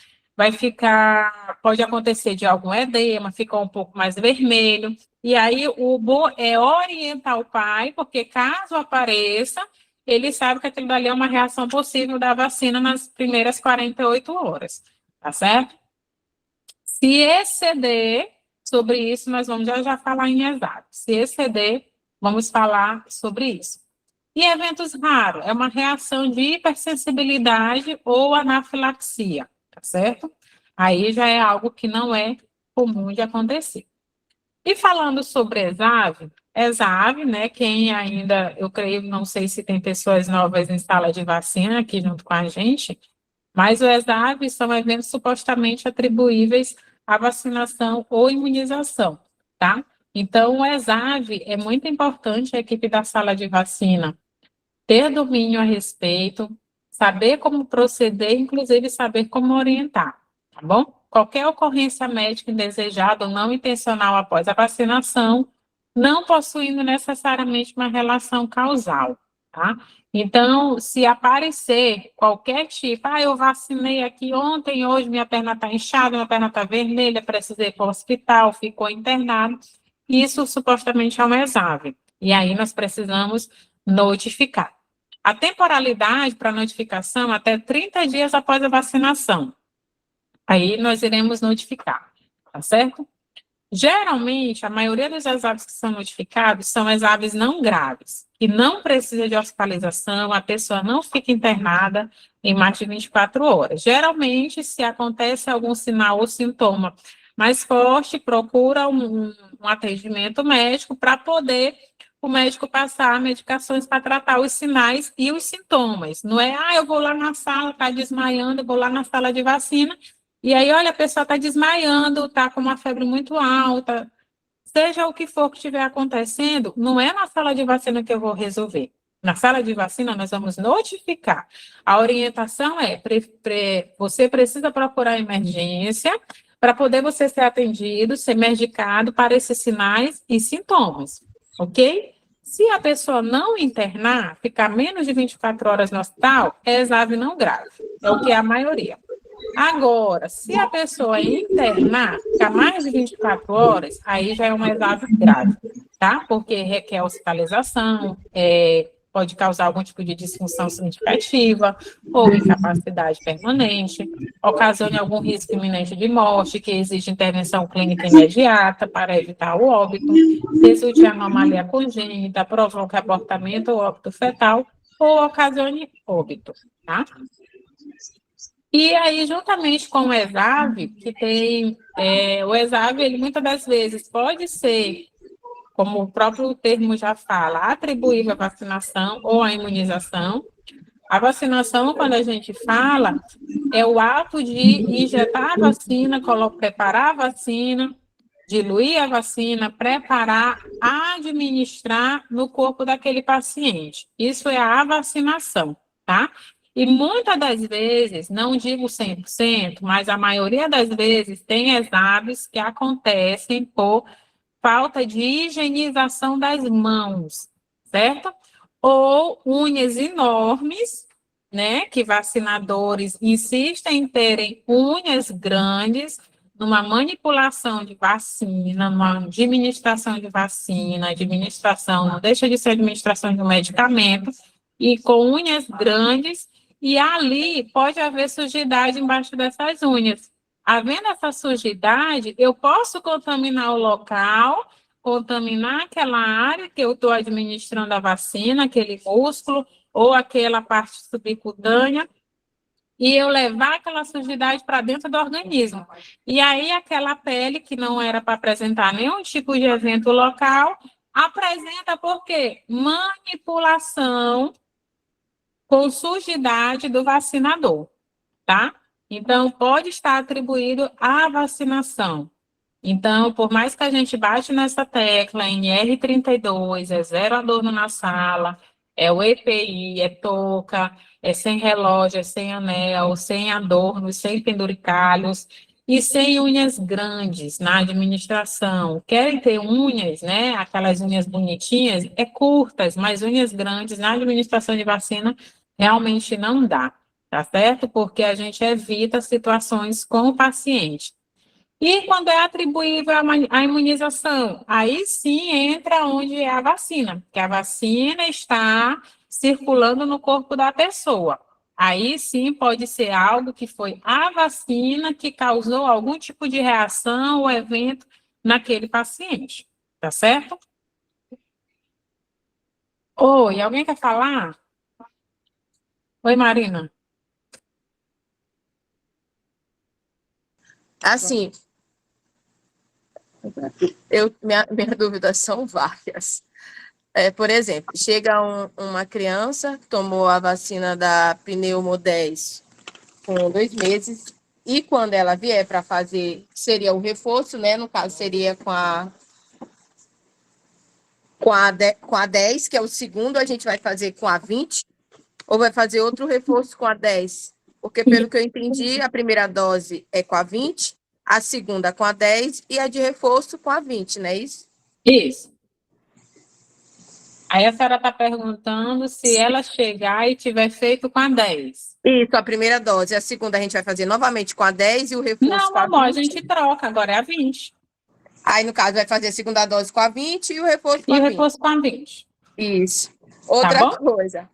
pode acontecer de algum edema, ficar um pouco mais vermelho, e aí o bom é orientar o pai, porque caso apareça, ele sabe que aquilo dali é uma reação possível da vacina nas primeiras 48 horas, tá certo? Se exceder sobre isso, nós vamos já falar em exato. Se exceder, vamos falar sobre isso. E eventos raros, é uma reação de hipersensibilidade ou anafilaxia, tá certo? Aí já é algo que não é comum de acontecer. E falando sobre ESAV, né, quem ainda, eu creio, não sei se tem pessoas novas em sala de vacina aqui junto com a gente, mas o ESAV são eventos supostamente atribuíveis à vacinação ou imunização, tá? Então, o ESAV é muito importante a equipe da sala de vacina ter domínio a respeito, saber como proceder, inclusive saber como orientar, tá bom? Qualquer ocorrência médica indesejada ou não intencional após a vacinação, não possuindo necessariamente uma relação causal, tá? Então, se aparecer qualquer tipo, eu vacinei aqui ontem, hoje minha perna está inchada, minha perna está vermelha, precisei ir para o hospital, ficou internado, isso supostamente é um ESAV. E aí nós precisamos notificar. A temporalidade para notificação até 30 dias após a vacinação. Aí nós iremos notificar, tá certo? Geralmente, a maioria dos ESAVs que são notificados são ESAVs não graves, que não precisa de hospitalização, a pessoa não fica internada em mais de 24 horas. Geralmente, se acontece algum sinal ou sintoma mais forte, procura um atendimento médico para poder o médico passar medicações para tratar os sinais e os sintomas. Não é, eu vou lá na sala, está desmaiando, eu vou lá na sala de vacina, e aí, olha, a pessoa está desmaiando, está com uma febre muito alta, seja o que for que estiver acontecendo, não é na sala de vacina que eu vou resolver. Na sala de vacina, nós vamos notificar. A orientação é: você precisa procurar emergência para poder você ser atendido, ser medicado para esses sinais e sintomas, ok? Se a pessoa não internar, ficar menos de 24 horas no hospital, é exame não grave. É o que é a maioria. Agora, se a pessoa internar, ficar mais de 24 horas, aí já é um exame grave, tá? Porque requer hospitalização, pode causar algum tipo de disfunção significativa ou incapacidade permanente, ocasione algum risco iminente de morte, que exige intervenção clínica imediata para evitar o óbito, resulte em anomalia congênita, provoque abortamento ou óbito fetal, ou ocasione óbito, tá? E aí, juntamente com o ESAV, que tem, o ESAV, ele muitas das vezes pode ser, como o próprio termo já fala, atribuível à vacinação ou à imunização. A vacinação, quando a gente fala, é o ato de injetar a vacina, preparar a vacina, diluir a vacina, preparar, administrar no corpo daquele paciente. Isso é a vacinação, tá? E muitas das vezes, não digo 100%, mas a maioria das vezes tem exames que acontecem por falta de higienização das mãos, certo? Ou unhas enormes, né? Que vacinadores insistem em terem unhas grandes numa manipulação de vacina, numa administração de vacina, administração, não deixa de ser administração de um medicamento, e com unhas grandes, e ali pode haver sujidade embaixo dessas unhas. Havendo essa sujidade, eu posso contaminar o local, contaminar aquela área que eu estou administrando a vacina, aquele músculo, ou aquela parte subcutânea, e eu levar aquela sujidade para dentro do organismo. E aí, aquela pele que não era para apresentar nenhum tipo de evento local, apresenta por quê? Manipulação com sujidade do vacinador, tá? Então, pode estar atribuído à vacinação. Então, por mais que a gente bate nessa tecla, NR32, é zero adorno na sala, é o EPI, é touca, é sem relógio, é sem anel, sem adornos, sem penduricalhos e sem unhas grandes na administração. Querem ter unhas, né? Aquelas unhas bonitinhas, curtas, mas unhas grandes na administração de vacina realmente não dá, tá certo? Porque a gente evita situações com o paciente. E quando é atribuível à imunização, aí sim entra onde é a vacina, que a vacina está circulando no corpo da pessoa. Aí sim pode ser algo que foi a vacina que causou algum tipo de reação ou evento naquele paciente, tá certo? Oi, alguém quer falar? Oi, Marina. Assim, minha dúvidas são várias. Por exemplo, chega uma criança, tomou a vacina da pneumo 10 com 2 meses, e quando ela vier para fazer, seria o reforço, né? No caso, seria com a 10, que é o segundo, a gente vai fazer com a 20, ou vai fazer outro reforço com a 10? Porque, pelo que eu entendi, a primeira dose é com a 20, a segunda com a 10 e a de reforço com a 20, não é isso? Isso. Aí a senhora está perguntando se ela chegar e tiver feito com a 10. Isso, a primeira dose. A segunda a gente vai fazer novamente com a 10 e o reforço Não, com a amor, a 20. gente troca, agora é a 20. Aí, no caso, vai fazer a segunda dose com a 20 e o reforço com E a o 20. reforço com a 20. Isso. Tá Outra bom? coisa, Oi.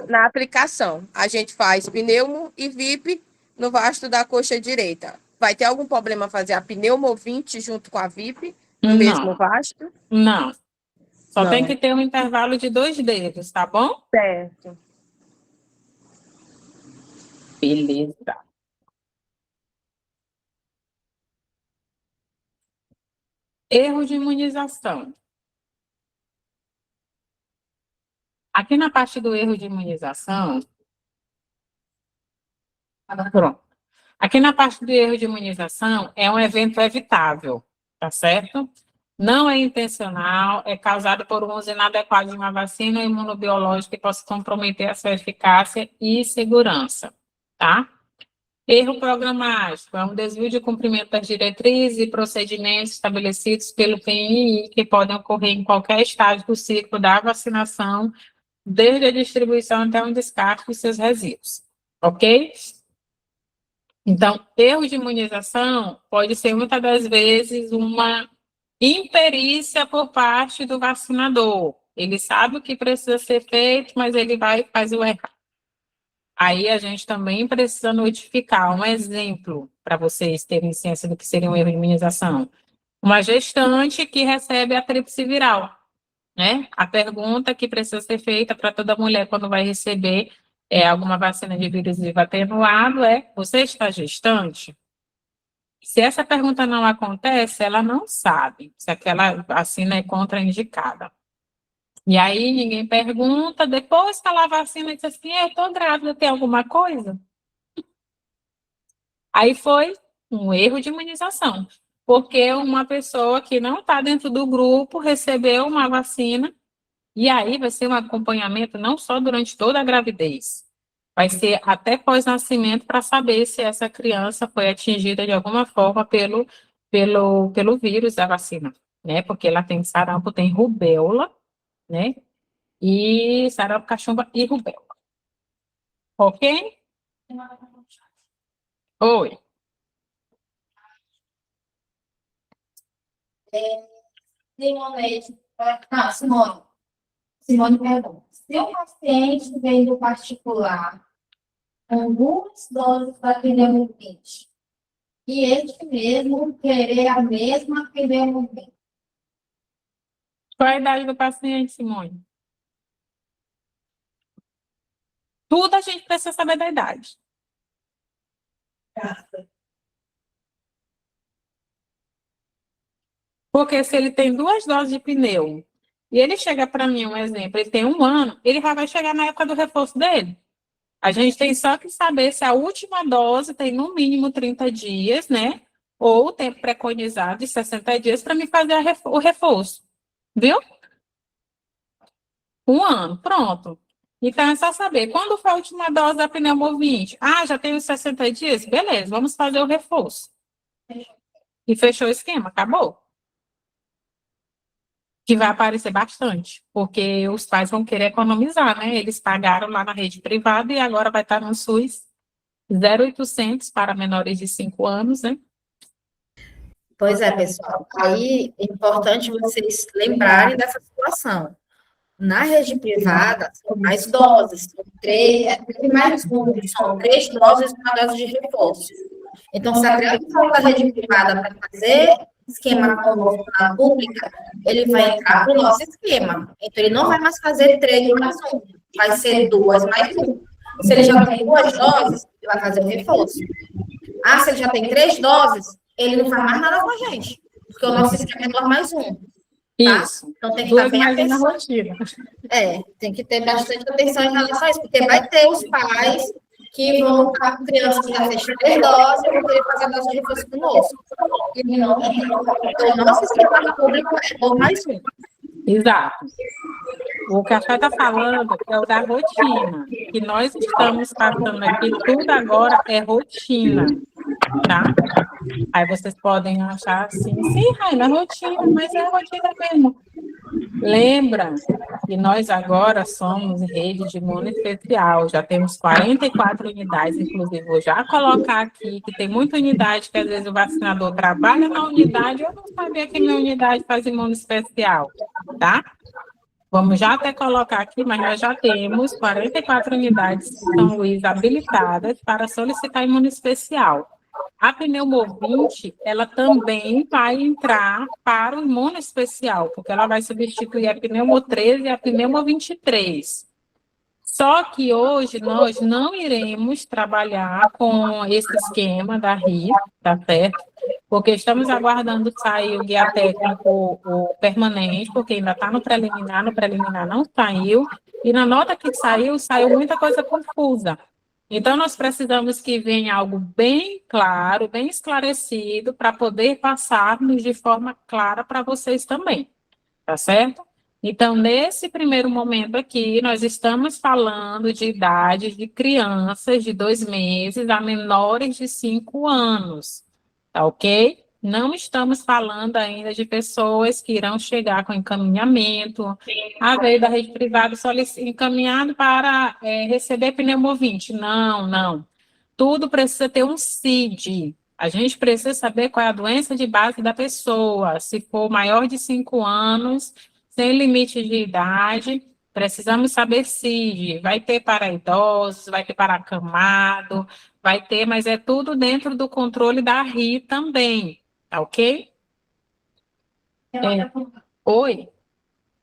na aplicação, a gente faz pneumo e VIP no vasto da coxa direita. Vai ter algum problema fazer a pneumo 20 junto com a VIP no mesmo Não, vasto? não. Só tem Não. que ter um intervalo de 2 dedos, tá bom? Certo. Beleza. Erro de imunização. Aqui na parte do erro de imunização, pronto. Aqui na parte do erro de imunização é um evento evitável, tá certo? Não é intencional, é causado por um uso inadequado de uma vacina imunobiológica que possa comprometer a sua eficácia e segurança, tá? Erro programático é um desvio de cumprimento das diretrizes e procedimentos estabelecidos pelo PNI que podem ocorrer em qualquer estágio do ciclo da vacinação, desde a distribuição até o descarte de seus resíduos, ok? Então, erro de imunização pode ser muitas das vezes uma imperícia por parte do vacinador. Ele sabe o que precisa ser feito, mas ele vai e faz o errado. Aí a gente também precisa notificar. Um exemplo para vocês terem ciência do que seria um erro de imunização. Uma gestante que recebe a tríplice viral, né? A pergunta que precisa ser feita para toda mulher quando vai receber alguma vacina de vírus vivo atenuado é: você está gestante? Se essa pergunta não acontece, ela não sabe se aquela vacina é contraindicada. E aí ninguém pergunta, depois que ela vacina, diz assim: eu estou grávida, tem alguma coisa? Aí foi um erro de imunização, porque uma pessoa que não está dentro do grupo recebeu uma vacina, e aí vai ser um acompanhamento não só durante toda a gravidez, vai ser até pós-nascimento para saber se essa criança foi atingida de alguma forma pelo vírus da vacina, né? Porque ela tem sarampo, tem rubéola, né? E sarampo, cachumba e rubéola. Ok? Oi. Simone. Simone pergunta: se o paciente vem do particular com 2 doses da pneumovirus e este mesmo querer a mesma pneumovirus, Qual é a idade do paciente, Simone? Tudo a gente precisa saber da idade. Porque se ele tem 2 doses de pneu e ele chega para mim, um exemplo, ele tem 1 ano, ele já vai chegar na época do reforço dele. A gente tem só que saber se a última dose tem no mínimo 30 dias, né? Ou o tempo preconizado de 60 dias para me fazer o reforço. Viu? 1 ano, pronto. Então é só saber. Quando foi a última dose da pneumovinte? Ah, já tem os 60 dias? Beleza, vamos fazer o reforço. E fechou o esquema, acabou. Que vai aparecer bastante, porque os pais vão querer economizar, né? Eles pagaram lá na rede privada e agora vai estar no SUS 0800 para menores de 5 anos, né? Pois é, pessoal. Aí é importante vocês lembrarem dessa situação. Na rede privada, são mais doses, são 3, mais são 3 doses e 1 dose de reforço. Então, se a criança for da rede privada para fazer esquema conosco na pública, ele vai entrar para o nosso esquema. Então, ele não vai mais fazer 3 mais 1, vai ser 2 mais 1. Se ele já tem 2 doses, ele vai fazer o reforço. Ah, se ele já tem 3 doses, ele não faz mais nada com a gente, porque o nosso esquema é 2 mais 1. Tá? Isso. Então tem que estar bem mais na atenção. rotina. Tem que ter bastante atenção em relação a isso, porque vai ter os pais que vão estar com crianças que já fez 3 doses e vão querer fazer a dose de reforço conosco. E não, então, o nosso sistema público é 2 mais 1. Exato. O que a Chay está falando é o da rotina, que nós estamos passando aqui, tudo agora é rotina, tá? Aí vocês podem achar assim, sim, Raina, é rotina, mas é rotina mesmo. Lembra que nós agora somos rede de imunoespecial, já temos 44 unidades, inclusive vou já colocar aqui que tem muita unidade que às vezes o vacinador trabalha na unidade, eu não sabia que minha unidade faz imunoespecial, tá? Vamos já até colocar aqui, mas nós já temos 44 unidades que estão, Luiz, habilitadas para solicitar imunoespecial. A pneumovinte, ela também vai entrar para o imunoespecial, porque ela vai substituir a pneumo 13 e a pneumo 23. Só que hoje nós não iremos trabalhar com esse esquema da RI, tá certo? Porque estamos aguardando sair o guia técnico, o permanente, porque ainda está no preliminar não saiu, e na nota que saiu, saiu muita coisa confusa. Então, nós precisamos que venha algo bem claro, bem esclarecido, para poder passarmos de forma clara para vocês também, tá certo? Então, nesse primeiro momento aqui, nós estamos falando de idades de crianças de 2 meses a menores de 5 anos, tá ok? Não estamos falando ainda de pessoas que irão chegar com encaminhamento, a veio da rede privada encaminhado para receber pneumovinte. Não, não. Tudo precisa ter um CID. A gente precisa saber qual é a doença de base da pessoa. Se for maior de 5 anos, sem limite de idade, precisamos saber CID. Vai ter para idosos, vai ter para acamado, vai ter, mas é tudo dentro do controle da RI também, tá ok? Oi?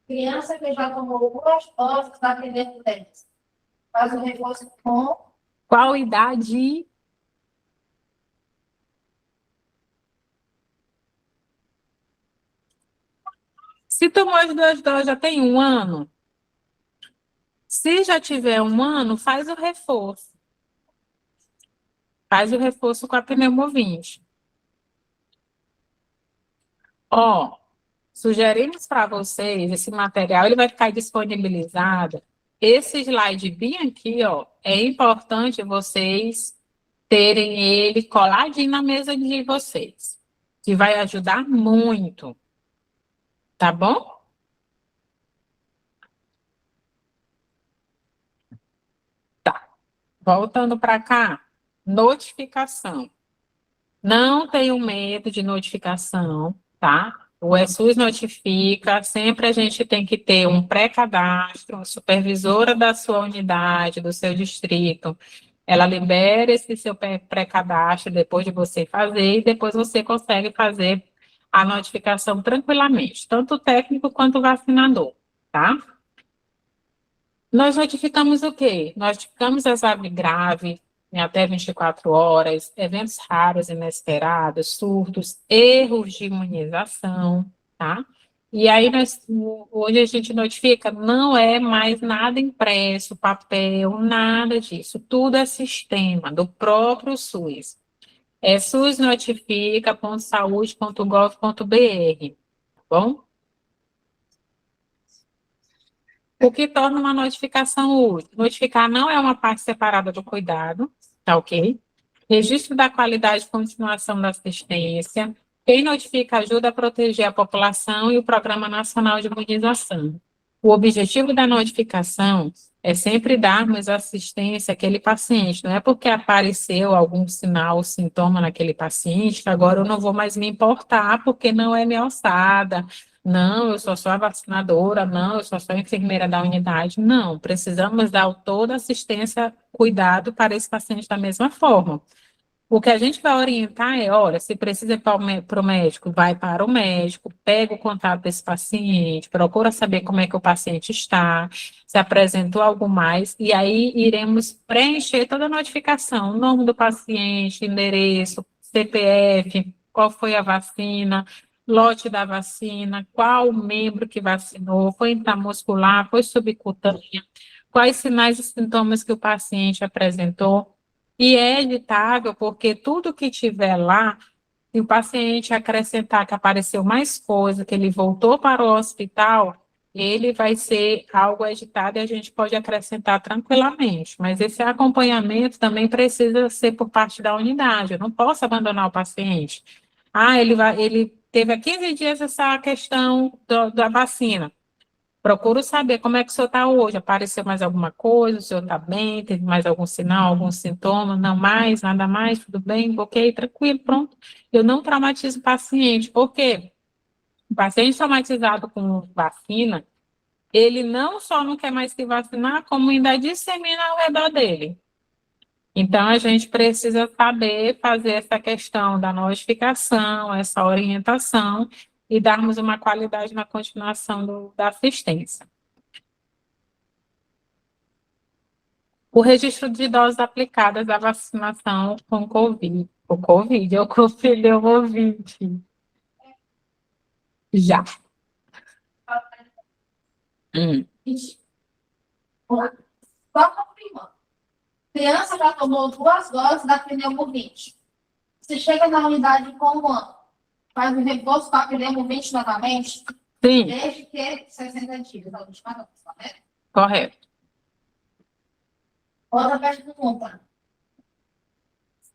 Criança que já tomou 2 doses está aprendendo 10. Faz o reforço com Qual idade? Se tomou as 2 doses já tem 1 ano, se já tiver 1 ano, faz o reforço. Faz o reforço com a pneumovinte. Ó, sugerimos para vocês esse material, ele vai ficar disponibilizado. Esse slide bem aqui, ó, é importante vocês terem ele coladinho na mesa de vocês, que vai ajudar muito, tá bom? Voltando para cá, notificação. Não tenham medo de notificação, tá? O ESUS notifica, sempre a gente tem que ter um pré-cadastro, uma supervisora da sua unidade, do seu distrito. Ela libera esse seu pré-cadastro depois de você fazer, e depois você consegue fazer a notificação tranquilamente, tanto o técnico quanto o vacinador, tá? Nós notificamos o quê? Notificamos exame grave em até 24 horas, eventos raros inesperados, surtos, erros de imunização, tá? E aí, hoje a gente notifica, não é mais nada impresso, papel, nada disso. Tudo é sistema do próprio SUS. É susnotifica.saude.gov.br, tá bom? O que torna uma notificação útil? Notificar não é uma parte separada do cuidado, tá ok? Registro da qualidade e continuação da assistência. Quem notifica ajuda a proteger a população e o Programa Nacional de Imunização. O objetivo da notificação é sempre darmos assistência àquele paciente. Não é porque apareceu algum sinal ou sintoma naquele paciente que agora eu não vou mais me importar porque não é minha alçada. Não, eu sou só a vacinadora, não, eu sou só a enfermeira da unidade. Não, precisamos dar toda assistência, cuidado para esse paciente da mesma forma. O que a gente vai orientar é, olha, se precisa ir para o médico, vai para o médico, pega o contato desse paciente, procura saber como é que o paciente está, se apresentou algo mais, e aí iremos preencher toda a notificação, o nome do paciente, endereço, CPF, qual foi a vacina, lote da vacina, qual membro que vacinou, foi intramuscular, foi subcutânea, quais sinais e sintomas que o paciente apresentou. E é editável porque tudo que tiver lá, se o paciente acrescentar que apareceu mais coisa, que ele voltou para o hospital, ele vai ser algo editado e a gente pode acrescentar tranquilamente. Mas esse acompanhamento também precisa ser por parte da unidade. Eu não posso abandonar o paciente. Ele teve há 15 dias essa questão da vacina. Procuro saber como é que o senhor está hoje. Apareceu mais alguma coisa? O senhor está bem? Teve mais algum sinal, algum sintoma? Não mais, nada mais, tudo bem? Ok, tranquilo, pronto. Eu não traumatizo o paciente. Por quê? O paciente traumatizado com vacina, ele não só não quer mais se vacinar, como ainda dissemina ao redor dele. Então, a gente precisa saber fazer essa questão da notificação, essa orientação, e darmos uma qualidade na continuação da assistência. O registro de doses aplicadas da vacinação com Covid. O Covid, eu confirmei o Covid. Já. Só confirmando. Criança já tomou 2 doses da pneumovinte. Você chega na unidade com 1 ano, faz o reforço com a pneumovinte novamente, Sim, desde que 60 dias, a última dose, tá vendo? correto. Outra pergunta.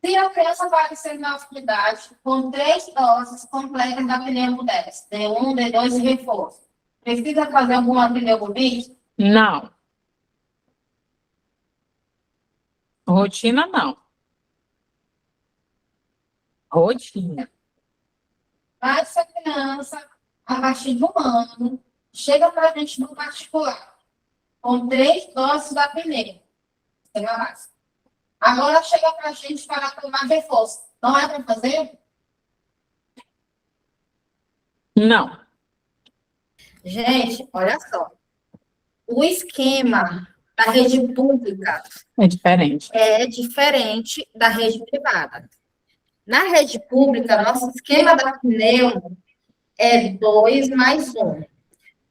Se a criança vai ser na unidade com 3 doses completas da pneumo-10, D1, D2 e reforço, precisa fazer alguma pneumovinte? Não. Rotina, não. Rotina. Mas essa criança, a partir de 1 ano, chega para a gente no particular, com 3 doses da pneumo. Agora chega para a gente para tomar reforço. Não é para fazer? Não. Gente, olha só. O esquema da rede pública É diferente. é diferente da rede privada. Na rede pública, nosso esquema da pneumo é 2 mais 1.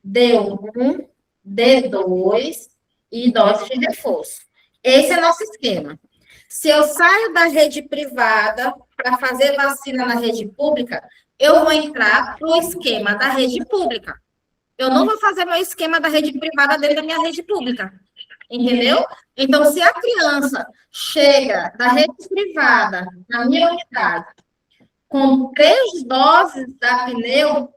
D1, D2 e dose de reforço. Esse é nosso esquema. Se eu saio da rede privada para fazer vacina na rede pública, eu vou entrar para o esquema da rede pública. Eu não vou fazer meu esquema da rede privada dentro da minha rede pública. Entendeu? Então, se a criança chega da rede privada na minha unidade com 3 doses da pneu,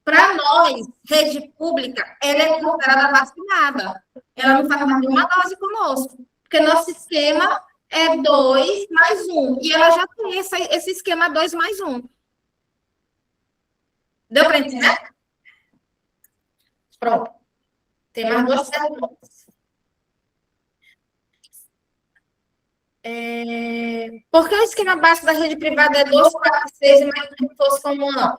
para nós, rede pública, ela é considerada vacinada. Ela não faz mais nenhuma dose conosco. Porque nosso esquema é 2 mais 1. E ela já tem esse esquema 2 mais 1. Deu para entender? Pronto. Tem mais 2 perguntas. Por que o esquema básico da rede privada é 2, 4, 6 e mais um reforço como não?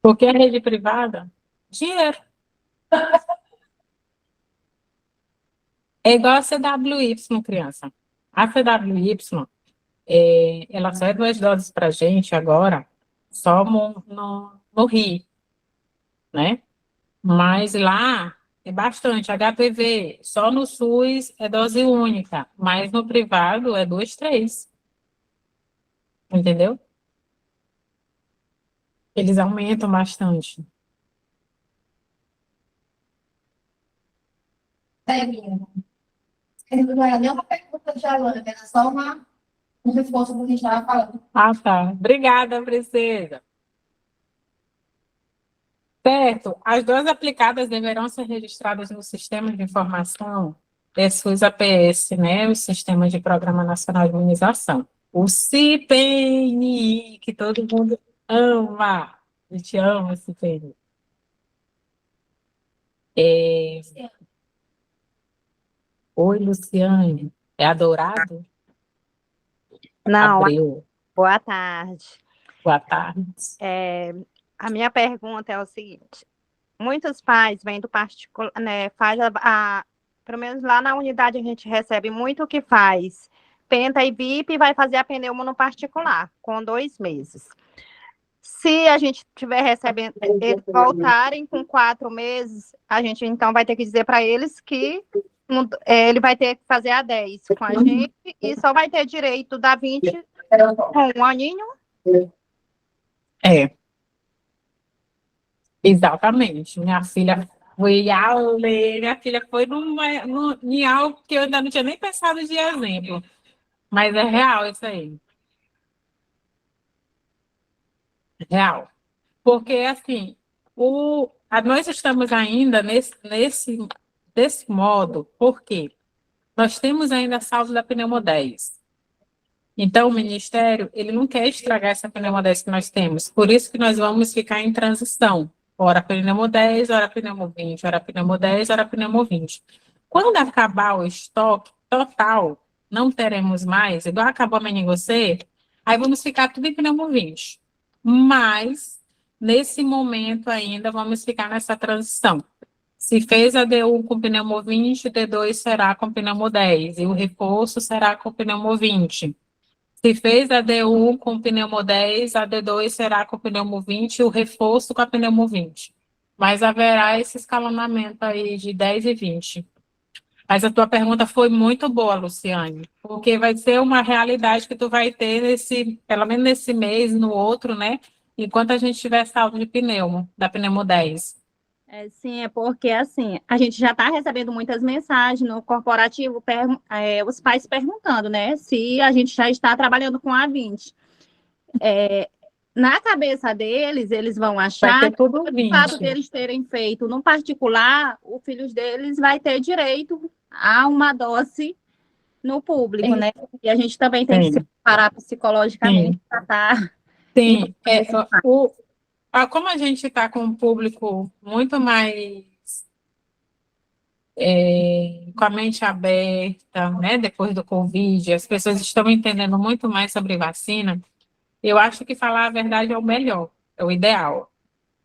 Porque a rede privada, dinheiro. É igual a CWY, criança. A CWY, ela só é 2 doses para a gente agora, só no Rio, né? Mas lá é bastante. HPV, só no SUS é dose única, mas no privado é 2, 3. Entendeu? Eles aumentam bastante. Não era nenhuma pergunta de Alana, era só um reforço do que a gente estava falando. Ah, tá. Obrigada, princesa. Certo. As doses aplicadas deverão ser registradas no Sistema de Informação SUS-APS, né? O Sistema de Programa Nacional de Imunização. O CIPNI, que todo mundo ama. A gente ama esse CIPNI. Oi, Luciane. É Adorado? Não, Abreu. boa tarde. Boa tarde. A minha pergunta é o seguinte: muitos pais vêm do particular, né? Pelo menos lá na unidade a gente recebe muito o que faz Penta e VIP e vai fazer a pneumo no particular, com 2 meses. Se a gente estiver recebendo, eles voltarem com 4 meses, a gente então vai ter que dizer para eles que ele vai ter que fazer a 10 com a gente e só vai ter direito da 20 com 1 aninho. Exatamente. Minha filha foi além. Minha filha foi em algo que eu ainda não tinha nem pensado de exemplo. Mas é real isso aí. Real. Porque, assim, nós estamos ainda desse modo, porque nós temos ainda a saldo da pneumo 10. Então, o Ministério, ele não quer estragar essa pneumo 10 que nós temos. Por isso que nós vamos ficar em transição. Ora pneumo 10, ora pneumo 20, ora pneumo 10, ora pneumo 20. Quando acabar o estoque total, não teremos mais, igual acabou a meningocê, aí vamos ficar tudo em pneumo 20. Mas nesse momento ainda, vamos ficar nessa transição. Se fez a D1 com pneumo 20, D2 será com pneumo 10, e o reforço será com pneumo 20. Se fez a D1 com pneumo 10, a D2 será com pneumo 20 e o reforço com a pneumo 20. Mas haverá esse escalonamento aí de 10 e 20. Mas a tua pergunta foi muito boa, Luciane, porque vai ser uma realidade que tu vai ter pelo menos nesse mês, no outro, né? Enquanto a gente tiver saldo de pneumo, da pneumo 10. Sim, é porque assim, a gente já está recebendo muitas mensagens no corporativo, os pais perguntando, né, se a gente já está trabalhando com A20. Na cabeça deles, eles vão Vai achar ter tudo que o fato 20. deles terem feito no particular, o filho deles vai ter direito a uma dose no público, né? E a gente também tem que se Sim, preparar psicologicamente sim, para estar sim. informando. Como a gente está com um público muito mais com a mente aberta, né, depois do Covid, as pessoas estão entendendo muito mais sobre vacina, eu acho que falar a verdade é o melhor, é o ideal.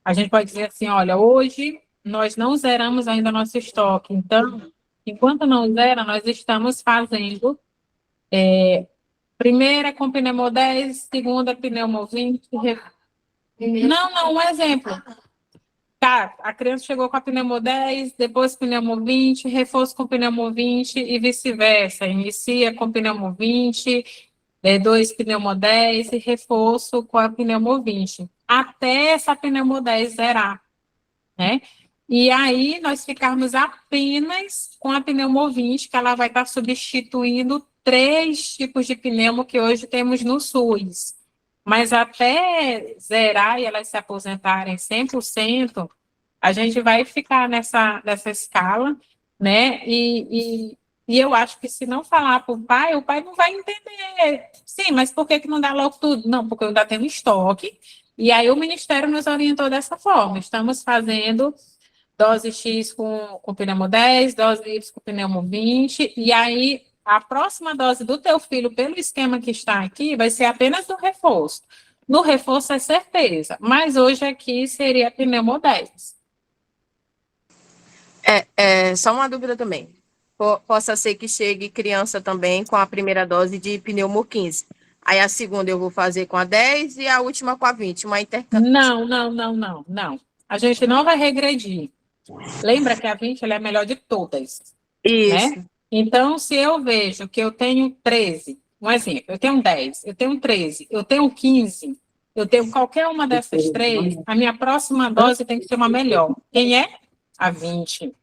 A gente pode dizer assim, olha, hoje nós não zeramos ainda nosso estoque, então, enquanto não zera, nós estamos fazendo primeira com pneumo 10, segunda pneumo 20. Não, um exemplo. Tá, a criança chegou com a pneumo 10, depois pneumo 20, reforço com pneumo 20 e vice-versa. Inicia com pneumo 20, D2 pneumo 10 e reforço com a pneumo 20. Até essa pneumo 10 zerar, né? E aí nós ficarmos apenas com a pneumo 20, que ela vai estar substituindo 3 tipos de pneumo que hoje temos no SUS. Mas até zerar e elas se aposentarem 100%, a gente vai ficar nessa escala, né? E eu acho que se não falar para o pai não vai entender. Sim, mas por que não dá logo tudo? Não, porque eu ainda tenho estoque. E aí o Ministério nos orientou dessa forma. Estamos fazendo dose X com pneumo 10, dose Y com pneumo 20, e aí a próxima dose do teu filho, pelo esquema que está aqui, vai ser apenas do reforço. No reforço é certeza, mas hoje aqui seria pneumo 10. Só uma dúvida também. Possa ser que chegue criança também com a primeira dose de pneumo 15. Aí a segunda eu vou fazer com a 10 e a última com a 20. Uma Não. A gente não vai regredir. Lembra que a 20 ela é a melhor de todas, Isso. né? Então, se eu vejo que eu tenho 13, um exemplo, eu tenho 10, eu tenho 13, eu tenho 15, eu tenho qualquer uma dessas três, a minha próxima dose tem que ser uma melhor. Quem é? A 20.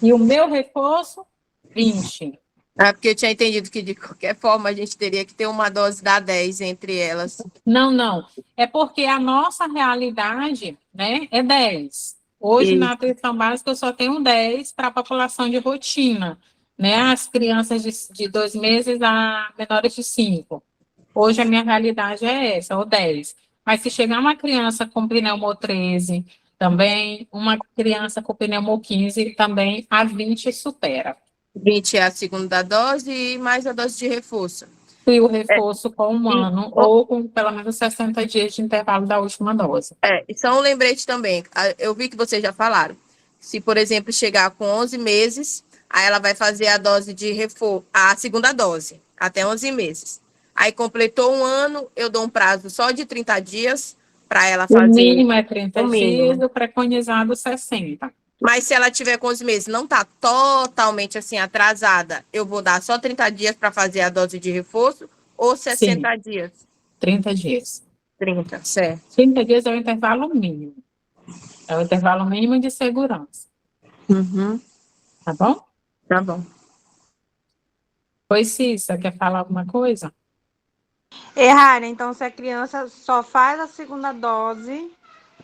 E o meu reforço, 20. Porque eu tinha entendido que, de qualquer forma, a gente teria que ter uma dose da 10 entre elas. Não. É porque a nossa realidade, né, é 10. Hoje, na atenção básica, eu só tenho 10 para a população de rotina, né? As crianças de 2 meses a menores de 5. Hoje, a minha realidade é essa, o 10. Mas se chegar uma criança com pneumo 13, também, uma criança com pneumo 15, também a 20 supera. 20 é a segunda dose e mais a dose de reforço. E o reforço com 1 ano, ou com pelo menos 60 dias de intervalo da última dose. E só um lembrete também. Eu vi que vocês já falaram. Se, por exemplo, chegar com 11 meses, aí ela vai fazer a dose de reforço, a segunda dose, até 11 meses. Aí completou 1 ano, eu dou um prazo só de 30 dias para ela fazer. O mínimo é 30 o mínimo. dias, o preconizado 60. Mas se ela tiver com 11 meses, não está totalmente assim atrasada, eu vou dar só 30 dias para fazer a dose de reforço ou 60 Sim, dias? 30 dias. 30, certo. 30 dias é o intervalo mínimo. É o intervalo mínimo de segurança. Uhum, Tá bom? tá bom. Pois, Cissa, quer falar alguma coisa? Errar, então, se a criança só faz a segunda dose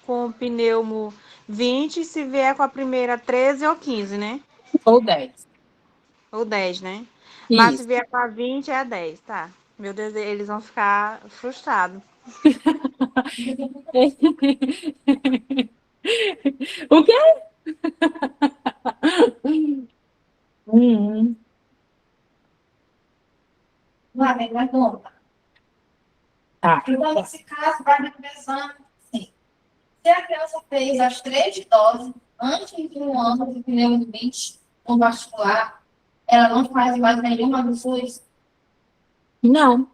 com o pneumo 20, se vier com a primeira 13 ou 15, né? Ou 10. Ou 10, né? Mas se Isso. vier com a 20, é 10, tá? Meu Deus, eles vão ficar frustrados. O quê? Hum. Vai, vai, Tá. então, nesse caso, vai revezando, sim. Se a criança fez as 3 doses antes de 1 ano de pneumovirus no vascular, ela não faz mais nenhuma do SUS? Não,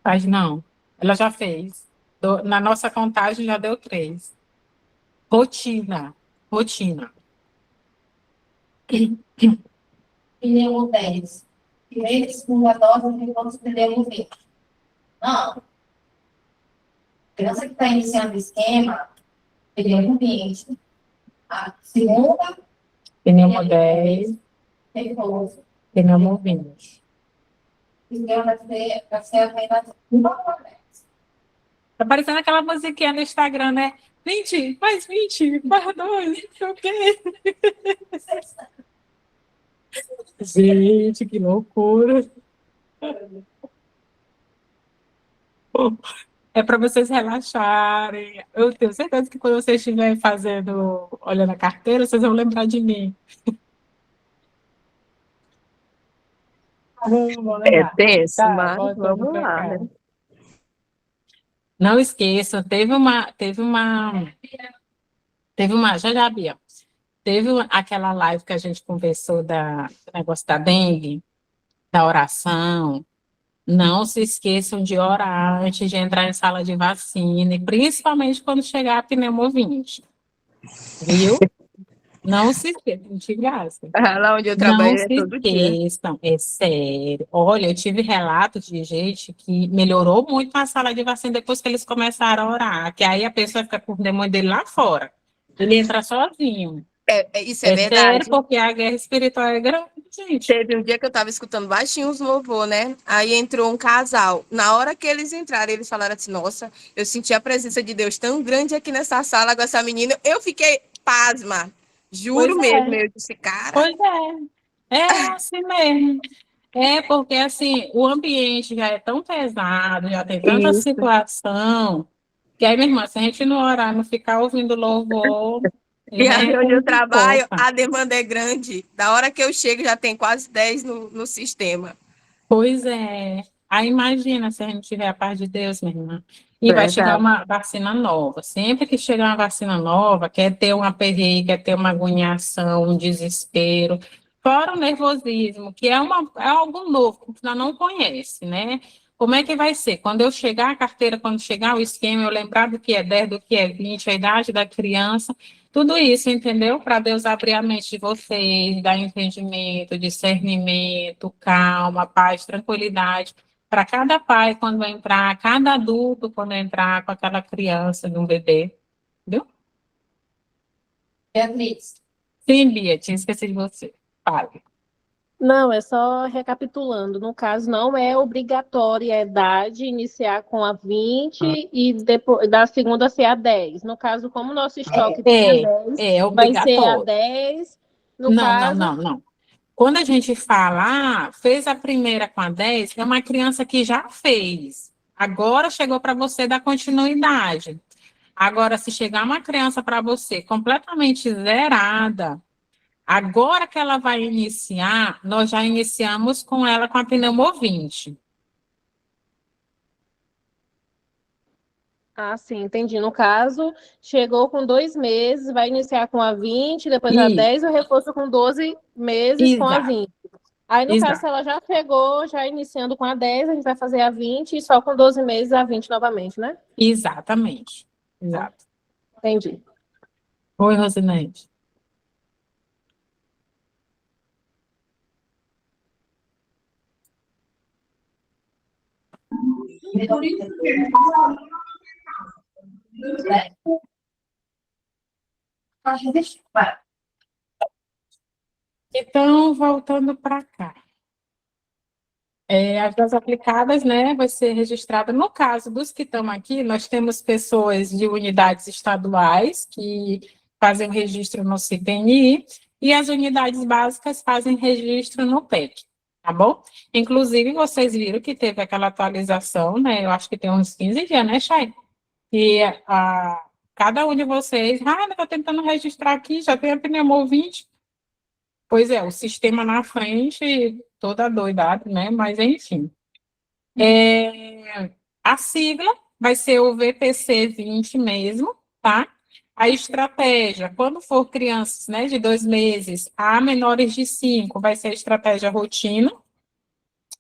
faz não. Ela já fez. Na nossa contagem já deu 3. Rotina. Rotina. Pneumo-10. Primeira e segunda dose de reforço pneumovírus. Não. Criança que está iniciando o esquema, pneumo-20. A segunda, Pneumo 10, reforço. pneumo 20. Vai ser apenas uma vez. Tá parecendo aquela musiquinha no Instagram, né? 20, mais 20, mais 2, não sei o quê. Gente, que loucura. É para vocês relaxarem. Eu tenho certeza que quando vocês estiverem fazendo, olhando a carteira, vocês vão lembrar de mim. Vamos É lembrar. tenso, Tá, mas voltando vamos para lá, cá. né? Não esqueçam, já já, Bia. Aquela live que a gente conversou do negócio da dengue, da oração. Não se esqueçam de orar antes de entrar em sala de vacina, e principalmente quando chegar a pneumovinte. Viu? Não se esqueçam, de graça. Lá onde eu Não trabalho é se todo dia. esqueçam, é sério. Olha, eu tive relatos de gente que melhorou muito na sala de vacina depois que eles começaram a orar, que aí a pessoa fica com o demônio dele lá fora. Ele entra sozinho. Isso é É sério, verdade. porque a guerra espiritual é grande, gente. Teve um dia que eu estava escutando baixinho os louvor, né? Aí entrou um casal. Na hora que eles entraram, eles falaram assim: Nossa, eu senti a presença de Deus tão grande aqui nessa sala com essa menina. Eu fiquei pasma. Pois Juro mesmo. é, Eu disse, cara. pois é. É assim mesmo. É porque assim, o ambiente já é tão pesado, já tem tanta Isso. situação, que aí, minha irmã, se a gente não orar, não ficar ouvindo louvor, E ali né, onde eu como que trabalho, possa. a demanda é grande. Da hora que eu chego, já tem quase 10 no sistema. Pois é. Aí imagina se a gente tiver a paz de Deus, minha irmã. E vai chegar Verdade. uma vacina nova. Sempre que chegar uma vacina nova, quer ter um aperreio, quer ter uma agoniação, um desespero. Fora o nervosismo, que é algo novo, que você ainda não conhece, né? Como é que vai ser? Quando eu chegar a carteira, quando chegar o esquema, eu lembrar do que é 10, do que é 20, a idade da criança, tudo isso, entendeu? Para Deus abrir a mente de vocês, dar entendimento, discernimento, calma, paz, tranquilidade. Para cada pai, quando entrar, cada adulto, quando entrar com aquela criança, de um bebê. Entendeu? Beatriz. Sim, Bia, tinha esquecido de você. Fale. Não, é só recapitulando. No caso, não é obrigatória a idade iniciar com a 20 e depois da segunda ser a 10. No caso, como o nosso estoque tem a 10, É vai ser a obrigatório. 10. No Não, não, caso, não, não. Quando a gente fala, fez a primeira com a 10, é uma criança que já fez. Agora chegou para você dar continuidade. Agora, se chegar uma criança para você completamente zerada, agora que ela vai iniciar, nós já iniciamos com ela com a pneumovinte. sim, entendi. No caso, chegou com 2 meses, vai iniciar com a 20, depois a E, 10, o reforço com 12 meses com a exato, 20. Aí, no caso, se exato, ela já chegou, já iniciando com a 10, a gente vai fazer a 20 e só com 12 meses a 20 novamente, né? exatamente. Exato. Entendi. Oi, Rosinete. Então, voltando para cá. As das aplicadas, né, vai ser registrada. No caso dos que estão aqui, nós temos pessoas de unidades estaduais que fazem registro no CPNI e as unidades básicas fazem registro no PEC, tá bom? Inclusive, vocês viram que teve aquela atualização, né? Eu acho que tem uns 15 dias, né, Chay? E cada um de vocês, eu estou tentando registrar aqui, já tem a pneumo 20. Pois é, o sistema na frente, toda doidada, né? Mas, enfim. A sigla, vai ser o VPC 20 mesmo, tá? A estratégia, quando for crianças, né, de 2 meses a menores de 5, vai ser a estratégia rotina.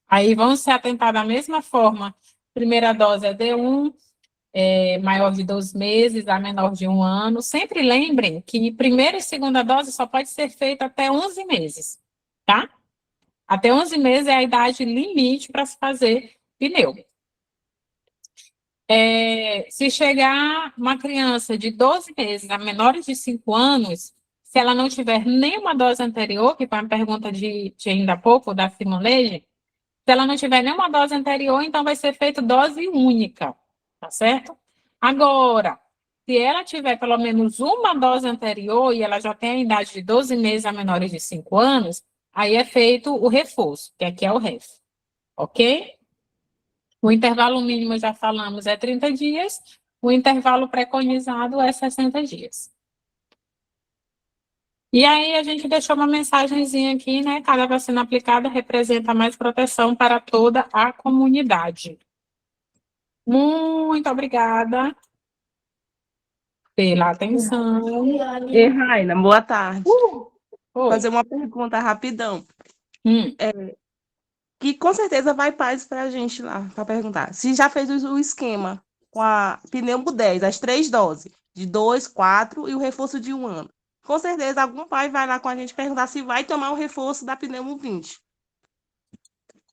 Aí vão se atentar da mesma forma. Primeira dose é D1, maior de 2 meses a menor de 1 ano. Sempre lembrem que primeira e segunda dose só pode ser feita até 11 meses, tá? Até 11 meses é a idade limite para se fazer pneu. Se chegar uma criança de 12 meses a menores de 5 anos, se ela não tiver nenhuma dose anterior, que foi uma pergunta de ainda há pouco, da Simoneide, se ela não tiver nenhuma dose anterior, então vai ser feita dose única, tá certo? Agora, se ela tiver pelo menos uma dose anterior e ela já tem a idade de 12 meses a menores de 5 anos, aí é feito o reforço, que aqui é o REF, ok? O intervalo mínimo, já falamos, é 30 dias, o intervalo preconizado é 60 dias. E aí a gente deixou uma mensagenzinha aqui, né? Cada vacina aplicada representa mais proteção para toda a comunidade. Muito obrigada pela atenção. E Raina, boa tarde. Oi. Fazer uma pergunta rapidão. Hum. Que com certeza vai paz para a gente lá, para perguntar. Se já fez o esquema com a Pneumo 10, as 3 doses, de 2, 4 e o reforço de 1 ano. Com certeza algum pai vai lá com a gente perguntar se vai tomar o reforço da Pneumo 20.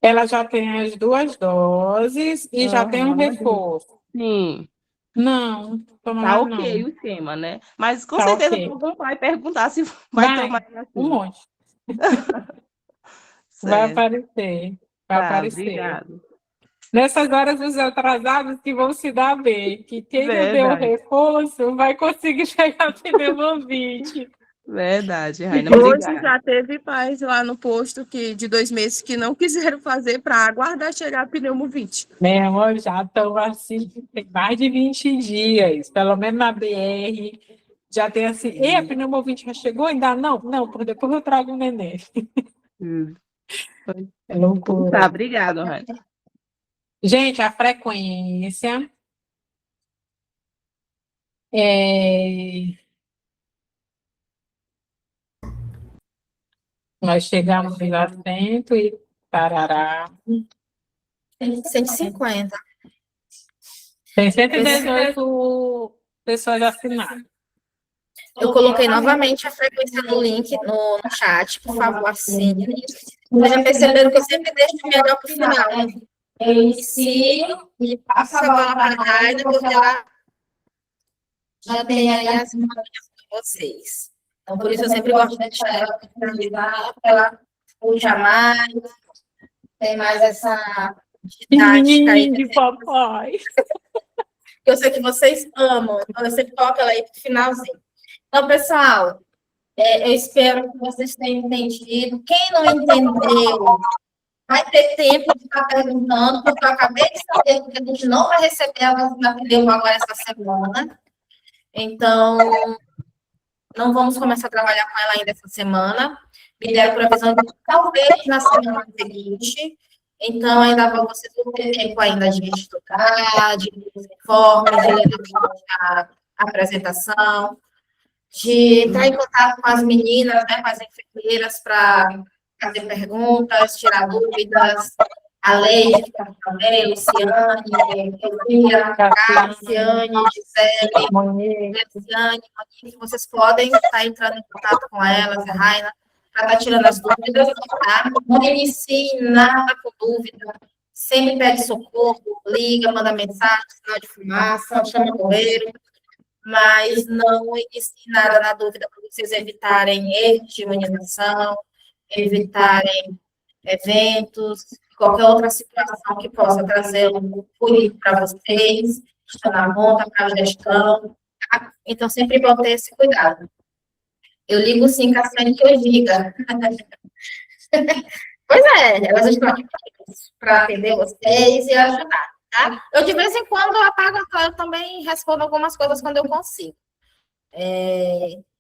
Ela já tem as 2 doses e já tem um reforço. Sim. Não, toma Tá mais ok não. o esquema, né? Mas com Tá certeza ok. algum pai perguntar se vai tomar Um assim. monte. Vai Certo. aparecer. Vai Tá, aparecer. obrigado. Nessas horas, os atrasados que vão se dar bem, que quem não deu o Verdade. reforço vai conseguir chegar a pneumo 20. Verdade, Raina, Hoje obrigada. já teve pais lá no posto de 2 meses que não quiseram fazer para aguardar chegar a pneumo 20. Meu irmão, já estão assim, tem mais de 20 dias, pelo menos na BR, já tem assim, e a pneumo 20 já chegou? Ainda não? Não, por depois eu trago o neném. É loucura. Tá, obrigado, Raina. Gente, a frequência nós chegamos a 100 e tarará. 150. Tem 118 pessoas assinadas. Eu coloquei novamente a frequência no link no chat, por favor, assine. Vocês já perceberam que eu sempre deixo o melhor para o final. Eu inicio e passo a bola para a Raina, porque ela já tem aí as informações de vocês. Então, por isso eu sempre gosto de deixar ela para finalizar, para ela puxar mais, tem mais essa didática aí. De papai. Eu sei que vocês amam, então eu sempre coloco ela aí para o finalzinho. Então, pessoal, eu espero que vocês tenham entendido. Quem não entendeu, vai ter tempo de ficar perguntando, porque eu acabei de saber que a gente não vai receber a vacina pneumo agora essa semana. Então, não vamos começar a trabalhar com ela ainda essa semana. Me deram previsão de talvez na semana seguinte. Então, ainda vocês vão ter tempo ainda de estudar, de ler os informes, de ler a apresentação, de entrar em contato com as meninas, né, com as enfermeiras, para fazer perguntas, tirar dúvidas. A Leide, que está também, Luciane, Elvira, Cassiane, Gisele, Luciane, Monique, vocês podem estar entrando em contato com elas, a Raina, para estar tirando as dúvidas, tá? Não inicie nada com dúvida, sempre pede socorro, liga, manda mensagem, sinal de fumaça, chama o correio, mas não inicie nada na dúvida para vocês evitarem erros de imunização, evitarem eventos, qualquer outra situação que possa trazer um perigo para vocês, estar na conta, para a gestão, tá? Então, sempre vão ter esse cuidado. Eu ligo sim, Cassiane, que eu diga. Pois é, elas estão aqui para atender vocês e ajudar, tá? Eu, de vez em quando, eu também respondo algumas coisas quando eu consigo.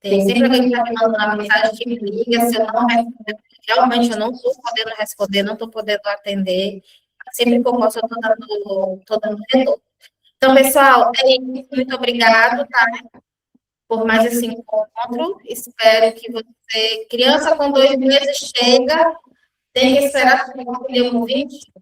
Tem sempre alguém que está me mandando uma mensagem que me liga, se eu não responder, realmente eu não estou podendo responder, não estou podendo atender, sempre que eu posso, eu estou dando retorno. Então, pessoal, é isso. Muito obrigado, tá? Por mais esse encontro. Espero que você, criança com 2 meses, chega, tem que esperar o pneu 20.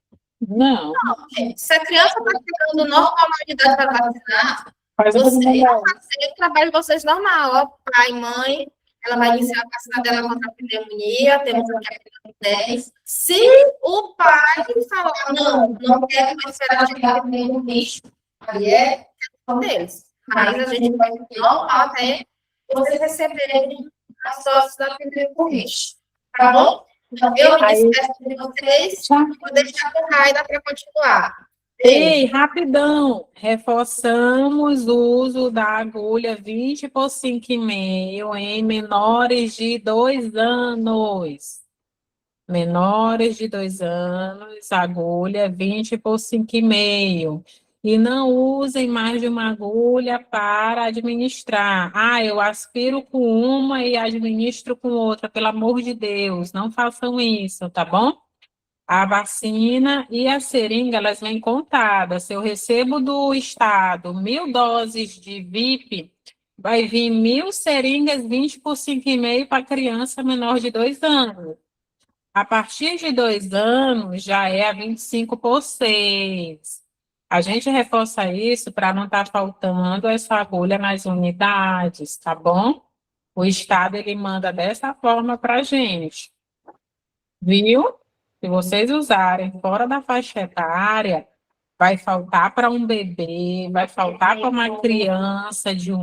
Não, Gente, se a criança está chegando normal na idade para vacinar, faz o vocês primeiro. vão fazer o trabalho de vocês normal. Ó, pai, mãe, ela vai iniciar a vacina dela contra a pneumonia, temos aqui a pneumonia 10. Se o pai falar, não quero mais esperar chegar a pneumonia 20, aí é questão deles. Mas a gente vai normal até vocês receberem as doses da pneumonia 20. Tá bom? Então, eu me despeço de vocês e vou deixar com Raida para continuar. Ei, rapidão, reforçamos o uso da agulha 20 por 5,5 em menores de 2 anos. Menores de 2 anos, agulha 20 por 5,5. E não usem mais de uma agulha para administrar. Ah, eu aspiro com uma e administro com outra. Pelo amor de Deus, não façam isso, tá bom? A vacina e a seringa, elas vêm contadas. Se eu recebo do Estado 1.000 doses de VIP, vai vir 1.000 seringas 20 por 5,5 para criança menor de 2 anos. A partir de 2 anos, já é a 25 por 6. A gente reforça isso para não estar faltando essa agulha nas unidades, tá bom? O Estado, ele manda dessa forma para a gente. Viu? Se vocês usarem fora da faixa etária, vai faltar para um bebê, vai faltar para uma criança de